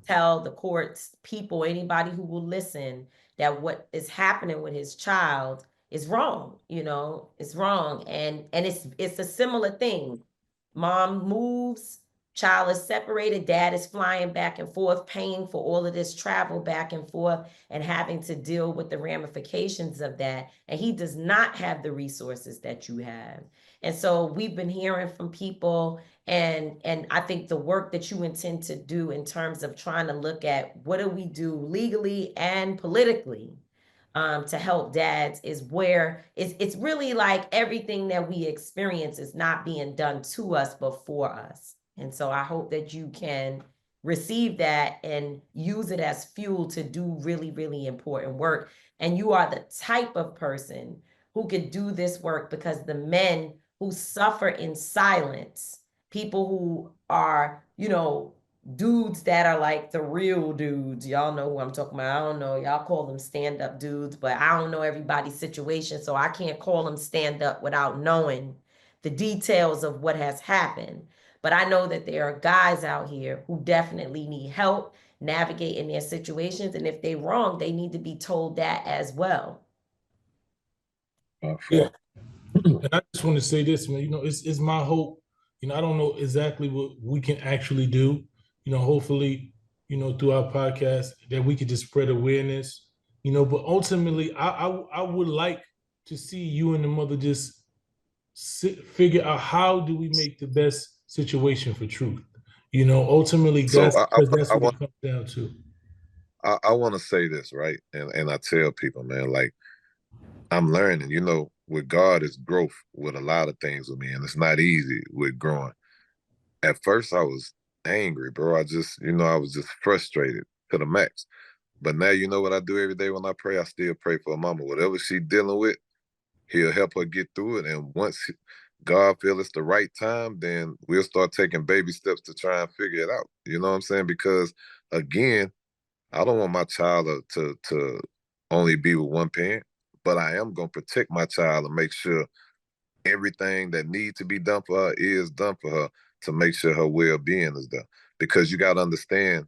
tell the courts, people, anybody who will listen, that what is happening with his child is wrong. It's wrong. And it's a similar thing. Mom moves, child is separated, dad is flying back and forth, paying for all of this travel back and forth and having to deal with the ramifications of that. And he does not have the resources that you have. And so we've been hearing from people, and I think the work that you intend to do in terms of trying to look at what do we do legally and politically to help dads is where it's really like everything that we experience is not being done to us but for us. And so I hope that you can receive that and use it as fuel to do really, really important work. And you are the type of person who could do this work because the men who suffer in silence, people who are, dudes that are like the real dudes. Y'all know who I'm talking about. I don't know. Y'all call them stand-up dudes, but I don't know everybody's situation, so I can't call them stand-up without knowing the details of what has happened. But I know that there are guys out here who definitely need help navigating their situations, and if they're wrong, they need to be told that as well. Yeah. And I just want to say this, man, it's my hope. I don't know exactly what we can actually do. Hopefully, through our podcast that we could just spread awareness, but ultimately I would like to see you and the mother just figure out how do we make the best situation for Truth. Ultimately that's what it comes down to. I want to say this, right? And I tell people, man, like, I'm learning, with God is growth with a lot of things with me, and it's not easy with growing. At first I was angry, bro. I was just frustrated to the max. But now you know what I do every day when I pray? I still pray for a mama. Whatever she's dealing with, he'll help her get through it. And once God feels it's the right time, then we'll start taking baby steps to try and figure it out. You know what I'm saying? Because again, I don't want my child to only be with one parent, but I am going to protect my child and make sure everything that needs to be done for her is done for her. to make sure her well-being is there. Because you got to understand,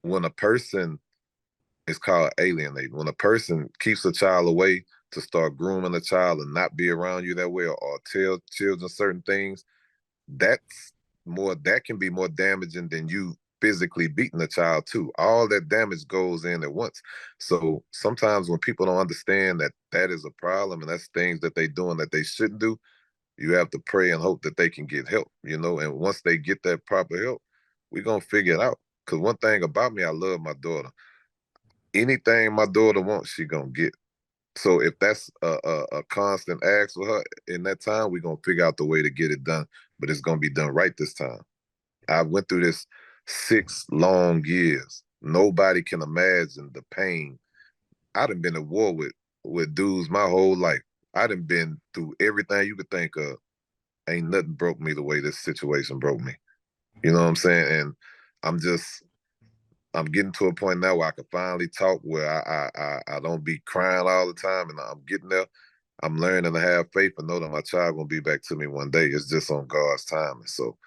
when a person is called alienating, when a person keeps a child away to start grooming a child and not be around you that way, or tell children certain things, that can be more damaging than you physically beating a child too. All that damage goes in at once. So sometimes when people don't understand that that is a problem and that's things that they doing that they shouldn't do, you have to pray and hope that they can get help, and once they get that proper help, we're going to figure it out. Because one thing about me, I love my daughter. Anything my daughter wants, she going to get. So if that's a constant ask for her in that time, we're going to figure out the way to get it done, but it's going to be done right this time. I went through this 6 long years. Nobody can imagine the pain. I done been at war with dudes my whole life. I done been through everything you could think of. Ain't nothing broke me the way this situation broke me. You know what I'm saying? And I'm getting to a point now where I can finally talk, where I don't be crying all the time, and I'm getting there. I'm learning to have faith and know that my child gonna be back to me one day. It's just on God's time, and so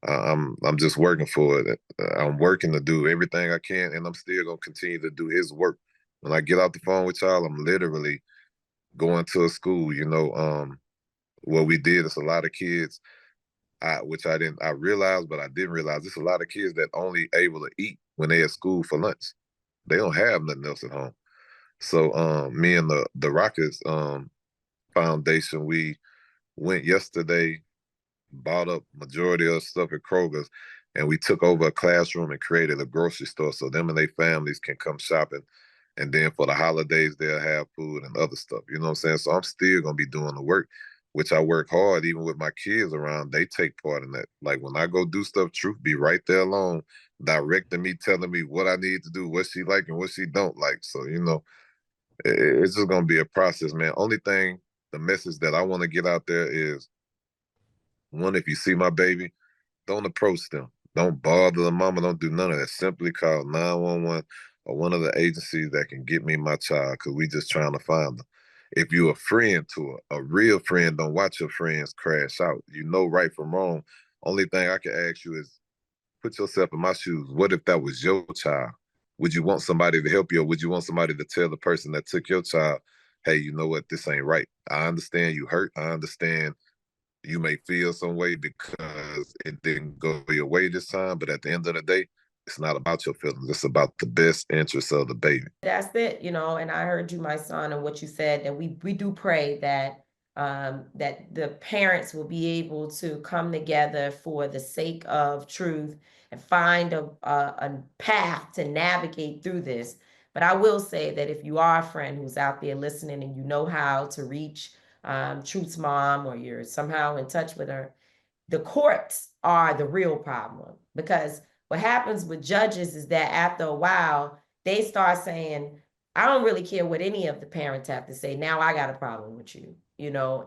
I'm just working for it. I'm working to do everything I can, and I'm still gonna continue to do His work. When I get off the phone with y'all, I'm literally going to a school. What we did is a lot of kids, which I realized, but I didn't realize there's a lot of kids that only able to eat when they at school for lunch. They don't have nothing else at home. So me and the Rockets Foundation, we went yesterday, bought up majority of stuff at Kroger's, and we took over a classroom and created a grocery store so them and their families can come shopping. And then for the holidays, they'll have food and other stuff. You know what I'm saying? So I'm still going to be doing the work, which I work hard. Even with my kids around, they take part in that. Like when I go do stuff, Truth be right there alone, directing me, telling me what I need to do, what she like and what she don't like. So, it's just going to be a process, man. Only thing, the message that I want to get out there is, one, if you see my baby, don't approach them. Don't bother the mama. Don't do none of that. Simply call 911 or one of the agencies that can get me my child, because we just trying to find them. If you're a friend to her, a real friend, don't watch your friends crash out. You know right from wrong. Only thing I can ask you is, put yourself in my shoes. What if that was your child? Would you want somebody to help you, or would you want somebody to tell the person that took your child, hey, you know what, this ain't right? I understand you hurt. I understand you may feel some way because it didn't go your way this time, but at the end of the day, it's not about your feelings. It's about the best interests of the baby. That's it, and I heard you, Mysonne, and what you said, that we do pray that that the parents will be able to come together for the sake of truth and find a path to navigate through this. But I will say that if you are a friend who's out there listening and you know how to reach Truth's mom, or you're somehow in touch with her, the courts are the real problem. Because what happens with judges is that after a while, they start saying, I don't really care what any of the parents have to say. Now I got a problem with you,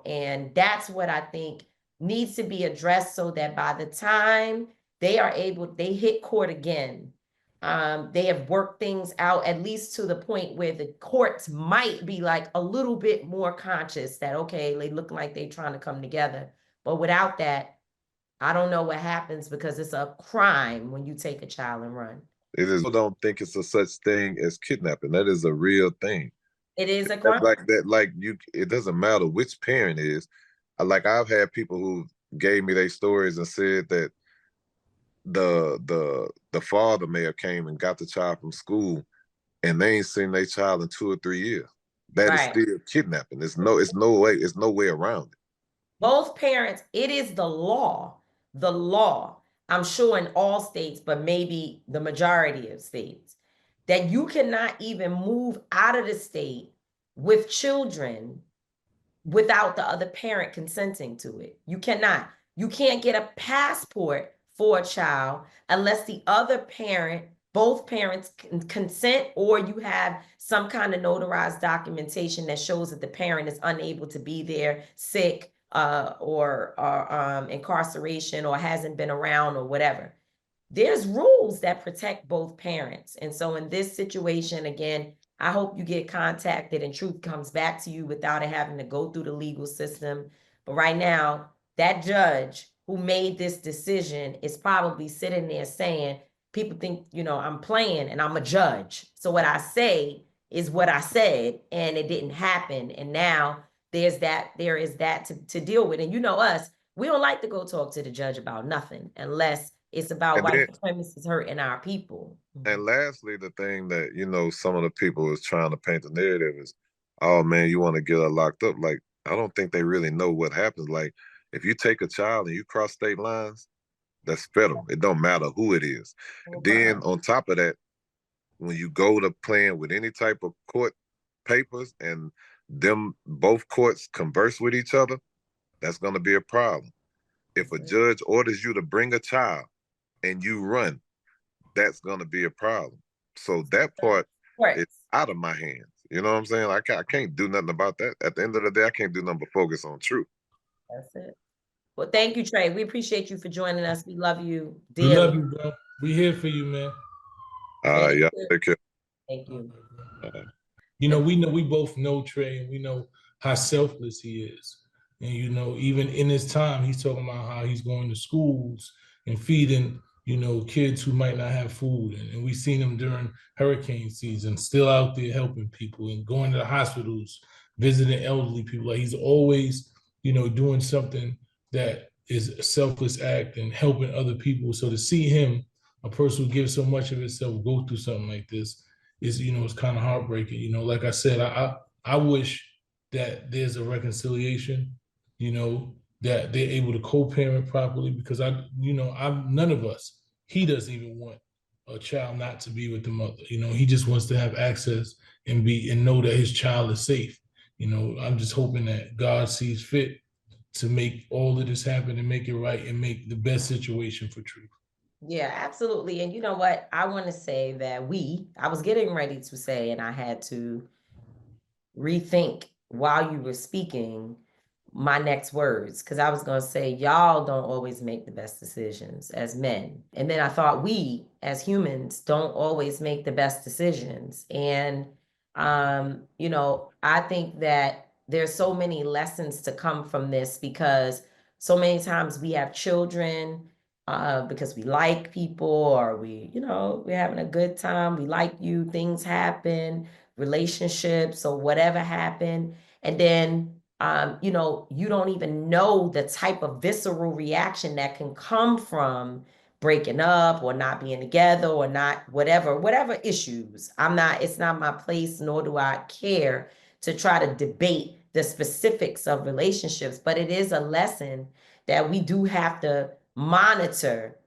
and that's what I think needs to be addressed, so that by the time they hit court again, they have worked things out, at least to the point where the courts might be like a little bit more conscious that, okay, they look like they're trying to come together. But without that, I don't know what happens, because it's a crime when you take a child and run. It is. People don't think it's a such thing as kidnapping. That is a real thing. It is a crime. Like that, it doesn't matter which parent is. I've had people who gave me their stories and said that the father may have came and got the child from school, and they ain't seen their child in 2 or 3 years. That is still kidnapping. It's no way around it. Both parents, it is the law. The law, I'm sure in all states, but maybe the majority of states, that you cannot even move out of the state with children without the other parent consenting to it. You cannot. You can't get a passport for a child unless the other parent, both parents consent, or you have some kind of notarized documentation that shows that the parent is unable to be there, sick, or incarceration, or hasn't been around, or whatever. There's rules that protect both parents. And so in this situation, again, I hope you get contacted and truth comes back to you without it having to go through the legal system. But right now, that judge who made this decision is probably sitting there saying, people think, you know, I'm playing and I'm a judge. So what I say is what I said, and it didn't happen. And now there is that to deal with. And you know us, we don't like to go talk to the judge about nothing unless it's about And white then, supremacists hurting our people. and lastly, the thing that, you know, some of the people is trying to paint the narrative is, oh man, you want to get her locked up. Like, I don't think they really know what happens. Like, if you take a child and you cross state lines, that's federal. It don't matter who it is. Then on top of that, when you go to playing with any type of court papers and them both courts converse with each other, that's going to be a problem. If a judge orders you to bring a child and you run, that's going to be a problem. So that part is out of my hands. You know what I'm saying? I can't do nothing about that. At the end of the day, I can't do nothing but focus on truth. That's it. Well, thank you, Trae. We appreciate you for joining us. We love you We dearly. love you, bro. We here for you, man. Yeah, take care. Thank you. You know, we both know Trae, and we know how selfless he is. And you know, even in his time, he's talking about how he's going to schools and feeding, you know, kids who might not have food. And we've seen him during hurricane season, still out there helping people and going to the hospitals, visiting elderly people. Like, he's always, you know, doing something that is a selfless act and helping other people. So to see him, a person who gives so much of himself, go through something like this is, you know, it's kind of heartbreaking. You know, like I said, I wish that there's a reconciliation, you know, that they're able to co-parent properly, because I'm none of us, he doesn't even want a child not to be with the mother. You know, he just wants to have access and know that his child is safe. You know, I'm just hoping that God sees fit to make all of this happen and make it right and make the best situation for Truth. Yeah, absolutely. And you know what? I want to say that I was getting ready to say, and I had to rethink while you were speaking my next words, because I was going to say, y'all don't always make the best decisions as men. And then I thought, we as humans don't always make the best decisions. And, you know, I think that there's so many lessons to come from this, because so many times we have children because we like people, or we're having a good time. We like you, things happen, relationships or whatever happen. And then, you don't even know the type of visceral reaction that can come from breaking up or not being together or not whatever issues. It's not my place, nor do I care to try to debate the specifics of relationships, but it is a lesson that we do have to monitor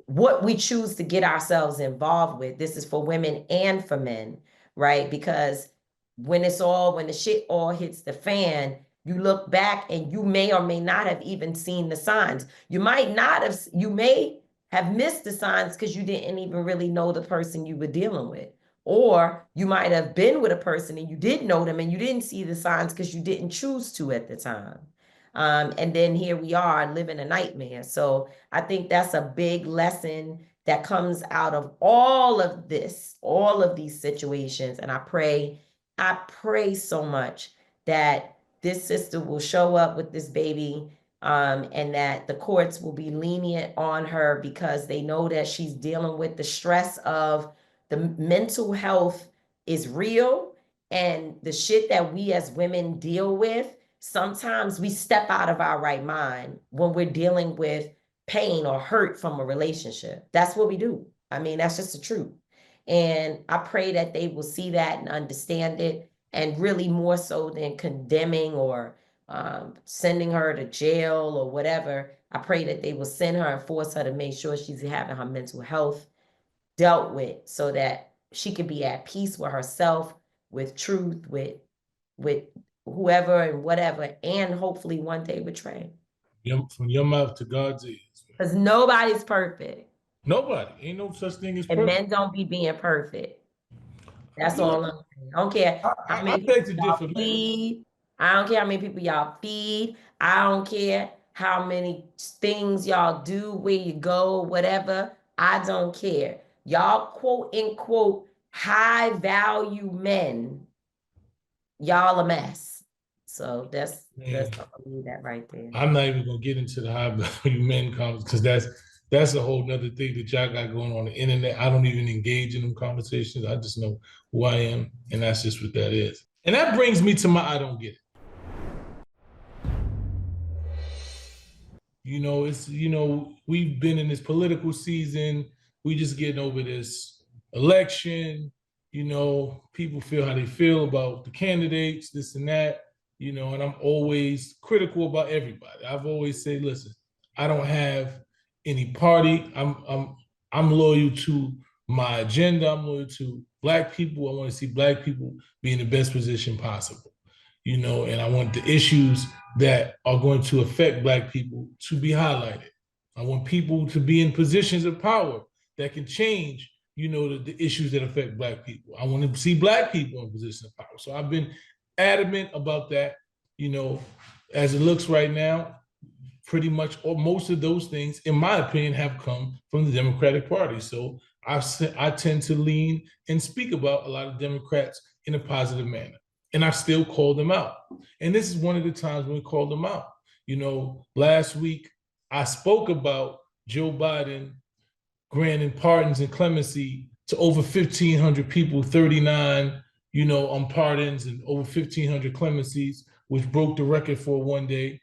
what we choose to get ourselves involved with. This is for women and for men, right? Because when the shit all hits the fan, you look back and you may or may not have even seen the signs. You may have missed the signs because you didn't even really know the person you were dealing with. Or you might have been with a person and you did know them and you didn't see the signs because you didn't choose to at the time. And then here we are living a nightmare. So I think that's a big lesson that comes out of all of these situations. And I pray so much that this sister will show up with this baby, and that the courts will be lenient on her, because they know that she's dealing with the stress of the mental health is real, and the shit that we as women deal with, sometimes we step out of our right mind when we're dealing with pain or hurt from a relationship. That's what we do. I mean, that's just the truth. And I pray that they will see that and understand it, and really more so than condemning or sending her to jail or whatever, I pray that they will send her and force her to make sure she's having her mental health dealt with, so that she can be at peace with herself, with Truth, with whoever and whatever, and hopefully one day with Trae. From your mouth to God's ears. Because nobody's perfect. Nobody. Ain't no such thing as And perfect. men don't be being perfect. That's all I'm saying. I don't care how many people y'all feed. I don't care how many people y'all feed. I don't care how many things y'all do, where you go, whatever. I don't care. Y'all quote unquote high value men, y'all a mess. So that's Man, I believe that right there. I'm not even gonna get into the high value men comments because that's a whole nother thing that y'all got going on the internet. I don't even engage in them conversations. I just know who I am, and that's just what that is. And that brings me to my I don't get it. We've been in this political season. We just getting over this election. People feel how they feel about the candidates, this and that. And I'm always critical about everybody. I've always said, listen, I don't have any party. I'm loyal to my agenda. I'm loyal to Black people. I want to see Black people be in the best position possible. And I want the issues that are going to affect Black people to be highlighted. I want people to be in positions of power that can change, the issues that affect Black people. I want to see Black people in positions of power. So I've been adamant about that, as it looks right now. Pretty much, or most of those things, in my opinion, have come from the Democratic Party. So I tend to lean and speak about a lot of Democrats in a positive manner. And I still call them out. And this is one of the times when we called them out. Last week, I spoke about Joe Biden granting pardons and clemency to over 1,500 people, 39, on pardons and over 1,500 clemencies, which broke the record for one day.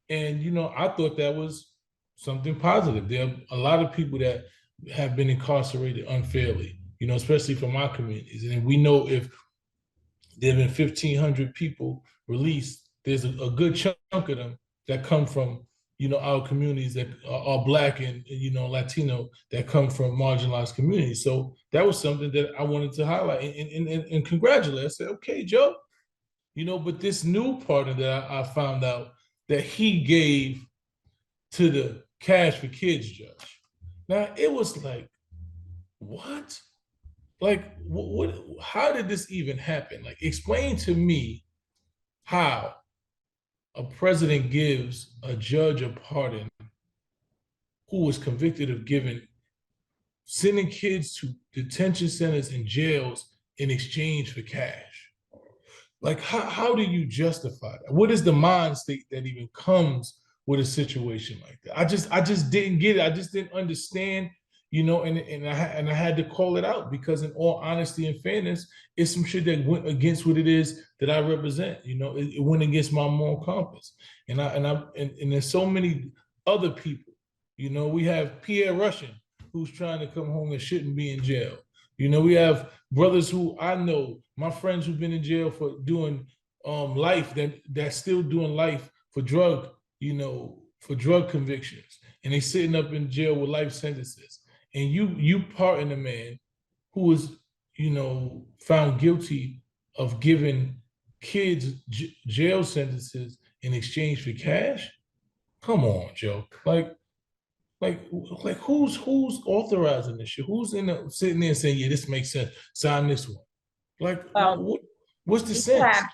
And, I thought that was something positive. There are a lot of people that have been incarcerated unfairly, especially from our communities. And we know if there have been 1,500 people released, there's a good chunk of them that come from, our communities that are Black and, Latino, that come from marginalized communities. So that was something that I wanted to highlight and congratulate. I said, okay, Joe, but this new partner that I found out that he gave to the Cash for Kids judge. Now, it was like, what? Like, what? How did this even happen? Like, explain to me how a president gives a judge a pardon who was convicted of sending kids to detention centers and jails in exchange for cash. Like, how do you justify that? What is the mind state that even comes with a situation like that? I just didn't get it. I just didn't understand, and I had to call it out because, in all honesty and fairness, it's some shit that went against what it is that I represent. It went against my moral compass. And there's so many other people. We have Pierre Russian, who's trying to come home and shouldn't be in jail. We have brothers who I know, my friends who've been in jail for doing life, that's still doing life for drug convictions, and they sitting up in jail with life sentences. And you pardon a man who was, found guilty of giving kids jail sentences in exchange for cash? Come on, Joe. Like who's authorizing this shit? Who's sitting there saying, yeah, this makes sense, sign this one? Like, what's the sense? Have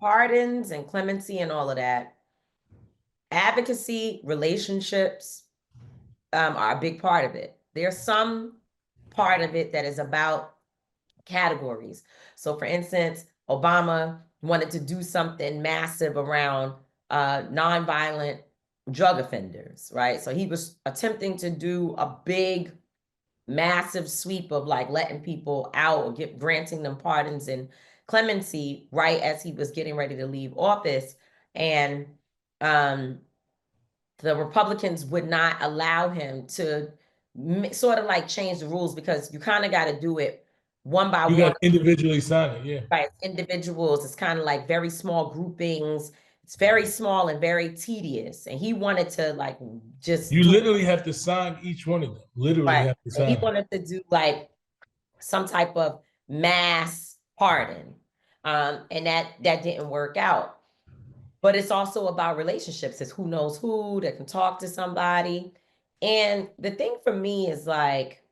pardons and clemency and all of that. Advocacy, relationships are a big part of it. There's some part of it that is about categories. So for instance, Obama wanted to do something massive around nonviolent drug offenders, right? So he was attempting to do a big, massive sweep of like letting people out or granting them pardons and clemency right as he was getting ready to leave office. And the Republicans would not allow him to sort of like change the rules because you kind of got to do it one by one. You got to individually sign it, yeah. Right, individuals. It's kind of like very small groupings. It's very small and very tedious. And he wanted to like just you literally have to sign each one of them. Literally right. have to sign. He wanted to do like some type of mass pardon. And that didn't work out. But it's also about relationships. It's who knows who that can talk to somebody. And the thing for me is like,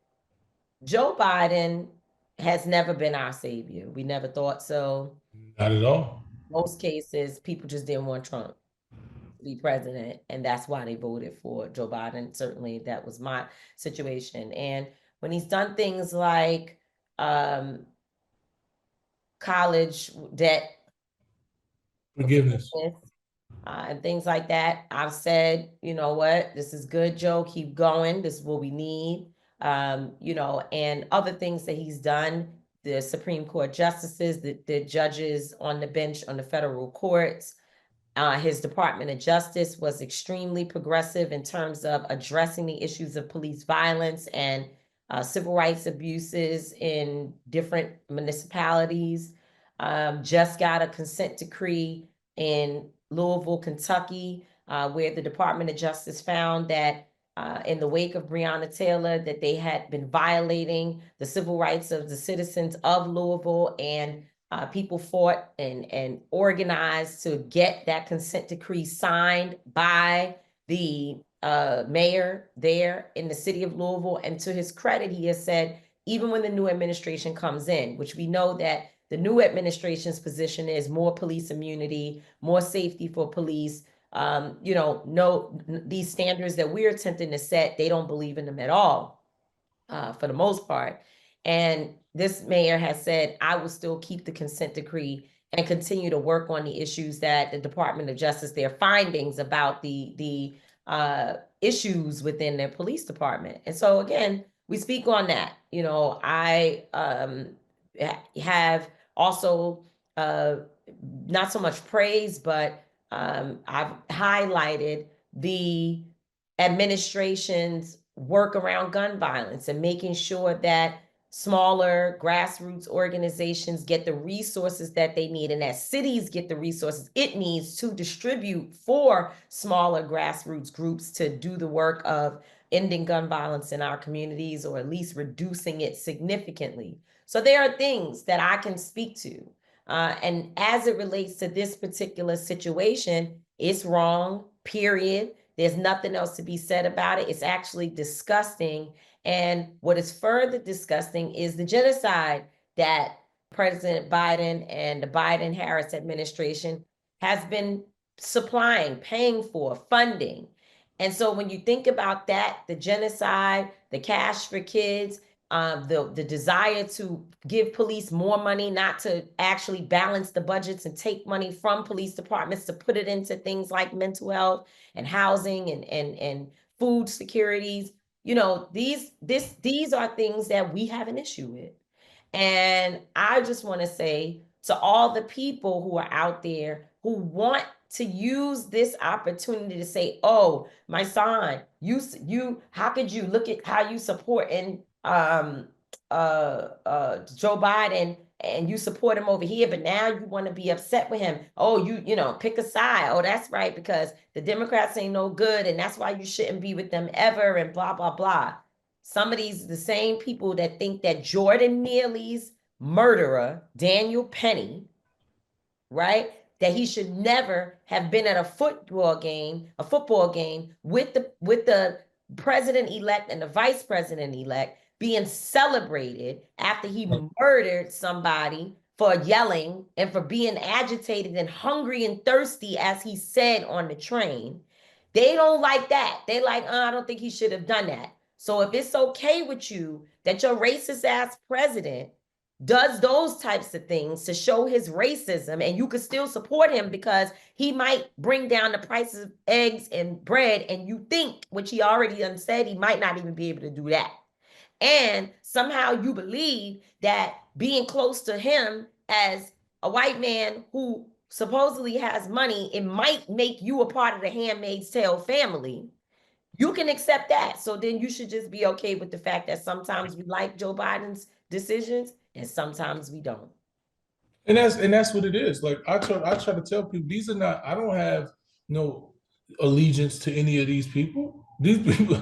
Joe Biden has never been our savior. We never thought so. Not at all. Most cases, people just didn't want Trump to be president. And that's why they voted for Joe Biden. Certainly that was my situation. And when he's done things like college debt Forgiveness. And things like that. I've said, you know what, this is good, Joe, keep going. This is what we need. And other things that he's done, the Supreme Court justices, the judges on the bench on the federal courts. His Department of Justice was extremely progressive in terms of addressing the issues of police violence and civil rights abuses in different municipalities. Just got a consent decree in Louisville, Kentucky, where the Department of Justice found that in the wake of Breonna Taylor, that they had been violating the civil rights of the citizens of Louisville, and people fought and organized to get that consent decree signed by the mayor there in the city of Louisville. And to his credit, he has said, even when the new administration comes in, which we know that the new administration's position is more police immunity, more safety for police, these standards that we're attempting to set, they don't believe in them at all, for the most part. And this mayor has said, I will still keep the consent decree and continue to work on the issues that the Department of Justice, their findings about the issues within their police department. And so again, we speak on that. I have also not so much praise, but I've highlighted the administration's work around gun violence and making sure that smaller grassroots organizations get the resources that they need, and that cities get the resources it needs to distribute for smaller grassroots groups to do the work of ending gun violence in our communities, or at least reducing it significantly. So there are things that I can speak to. And as it relates to this particular situation, it's wrong, period. There's nothing else to be said about it. It's actually disgusting. And what is further disgusting is the genocide that President Biden and the Biden-Harris administration has been supplying, paying for, funding. And so when you think about that, the genocide, the cash for kids, the desire to give police more money, not to actually balance the budgets and take money from police departments to put it into things like mental health and housing and food securities. These are things that we have an issue with. And I just want to say to all the people who are out there who want to use this opportunity to say, oh, Mysonne, how could you look at how you supporting Joe Biden, and you support him over here, but now you want to be upset with him. Oh, pick a side. Oh, that's right, because the Democrats ain't no good, and that's why you shouldn't be with them ever, and blah, blah, blah. Some of these, the same people that think that Jordan Neely's murderer, Daniel Penny, right, that he should never have been at a football game with the president-elect and the vice president-elect being celebrated after he murdered somebody for yelling and for being agitated and hungry and thirsty, as he said on the train. They don't like that. They like, I don't think he should have done that. So if it's okay with you that your racist ass president does those types of things to show his racism, and you could still support him because he might bring down the prices of eggs and bread, and you think, which he already done said, he might not even be able to do that. And somehow you believe that being close to him as a white man who supposedly has money, it might make you a part of the Handmaid's Tale family. You can accept that. So then you should just be okay with the fact that sometimes we like Joe Biden's decisions and sometimes we don't. And that's what it is. Like I try to tell people, these are not, I don't have no allegiance to any of these people. These people,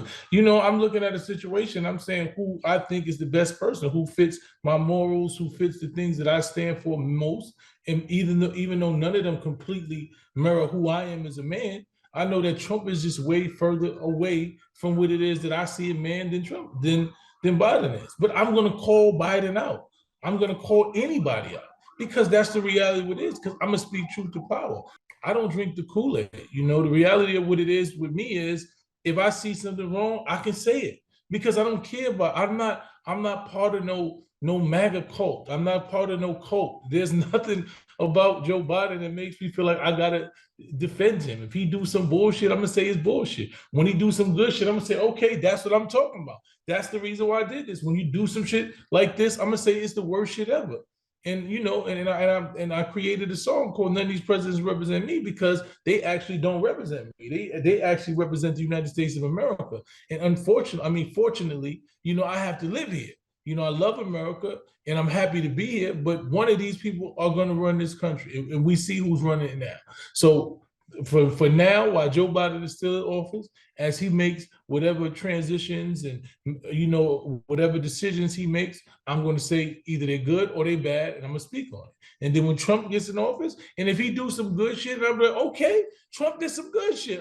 I'm looking at a situation, I'm saying who I think is the best person, who fits my morals, who fits the things that I stand for most. And even though none of them completely mirror who I am as a man, I know that Trump is just way further away from what it is that I see a man than Trump, than Biden is. But I'm going to call Biden out. I'm going to call anybody out, because that's the reality of what it is, because I'm going to speak truth to power. I don't drink the Kool-Aid. The reality of what it is with me is, if I see something wrong, I can say it, because I don't care about, I'm not part of no no MAGA cult. I'm not part of no cult. There's nothing about Joe Biden that makes me feel like I gotta defend him. If he do some bullshit, I'm gonna say it's bullshit. When he do some good shit, I'm gonna say, okay, that's what I'm talking about. That's the reason why I did this. When you do some shit like this, I'm gonna say it's the worst shit ever. And you know, and I created a song called "None of These Presidents Represent Me" because they actually don't represent me. They actually represent the United States of America. And fortunately, you know, I have to live here. You know, I love America and I'm happy to be here, but one of these people are going to run this country, and we see who's running it now. So for now, while Joe Biden is still in office, as he makes whatever transitions and, you know, whatever decisions he makes, I'm going to say either they're good or they're bad, and I'm going to speak on it. And then when Trump gets in office, and if he do some good shit, I'm like, okay, Trump did some good shit.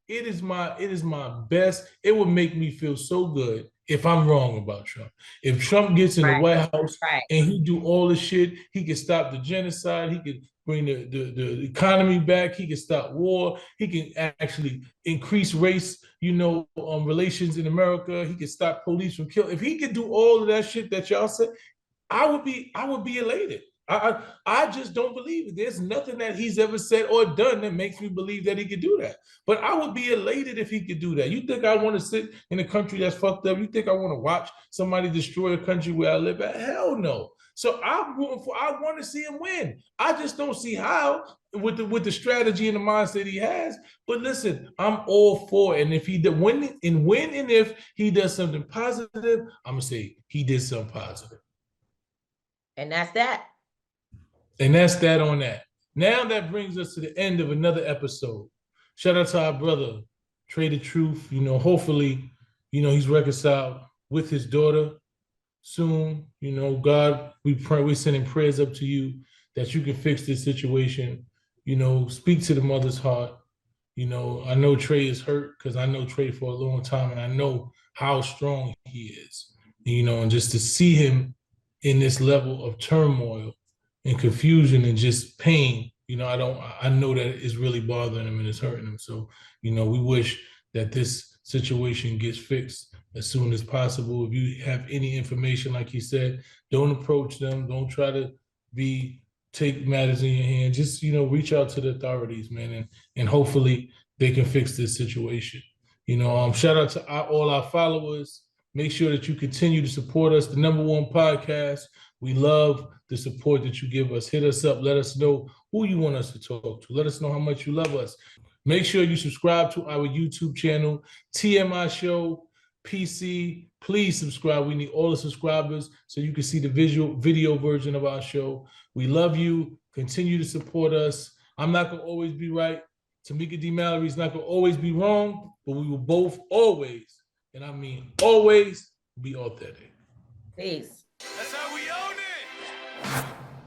It is my best. It would make me feel so good if I'm wrong about Trump. If Trump gets in the White House and he do all the shit, he can stop the genocide, he could bring the economy back, he can stop war, he can actually increase race, you know, relations in America, he can stop police from killing. If he could do all of that shit that y'all said, I would be elated. I just don't believe it. There's nothing that he's ever said or done that makes me believe that he could do that. But I would be elated if he could do that. You think I want to sit in a country that's fucked up? You think I want to watch somebody destroy a country where I live at? Hell no. So I want to see him win. I just don't see how with the strategy and the mindset he has. But listen, I'm all for it. And if he did when and if he does something positive, I'm gonna say he did something positive. And that's that. And that's that on that. Now that brings us to the end of another episode. Shout out to our brother, Trey The Truth. You know, hopefully, you know, he's reconciled with his daughter soon. You know, God, we're sending prayers up to you that you can fix this situation. You know, speak to the mother's heart. You know, I know Trey is hurt because I know Trey for a long time and I know how strong he is. You know, and just to see him in this level of turmoil and confusion and just pain, you know, I know that it's really bothering him and it's hurting him. So, you know, we wish that this situation gets fixed as soon as possible. If you have any information, like he said, don't approach them. Don't try to take matters in your hand. Just, you know, reach out to the authorities, man, and hopefully they can fix this situation. You know, shout out to all our followers. Make sure that you continue to support us, the #1 podcast. We love the support that you give us. Hit us up. Let us know who you want us to talk to. Let us know how much you love us. Make sure you subscribe to our YouTube channel, TMI Show, PC. Please subscribe. We need all the subscribers so you can see the video version of our show. We love you. Continue to support us. I'm not going to always be right. Tamika D. Mallory is not going to always be wrong, but we will both always, and I mean always, be authentic. Peace.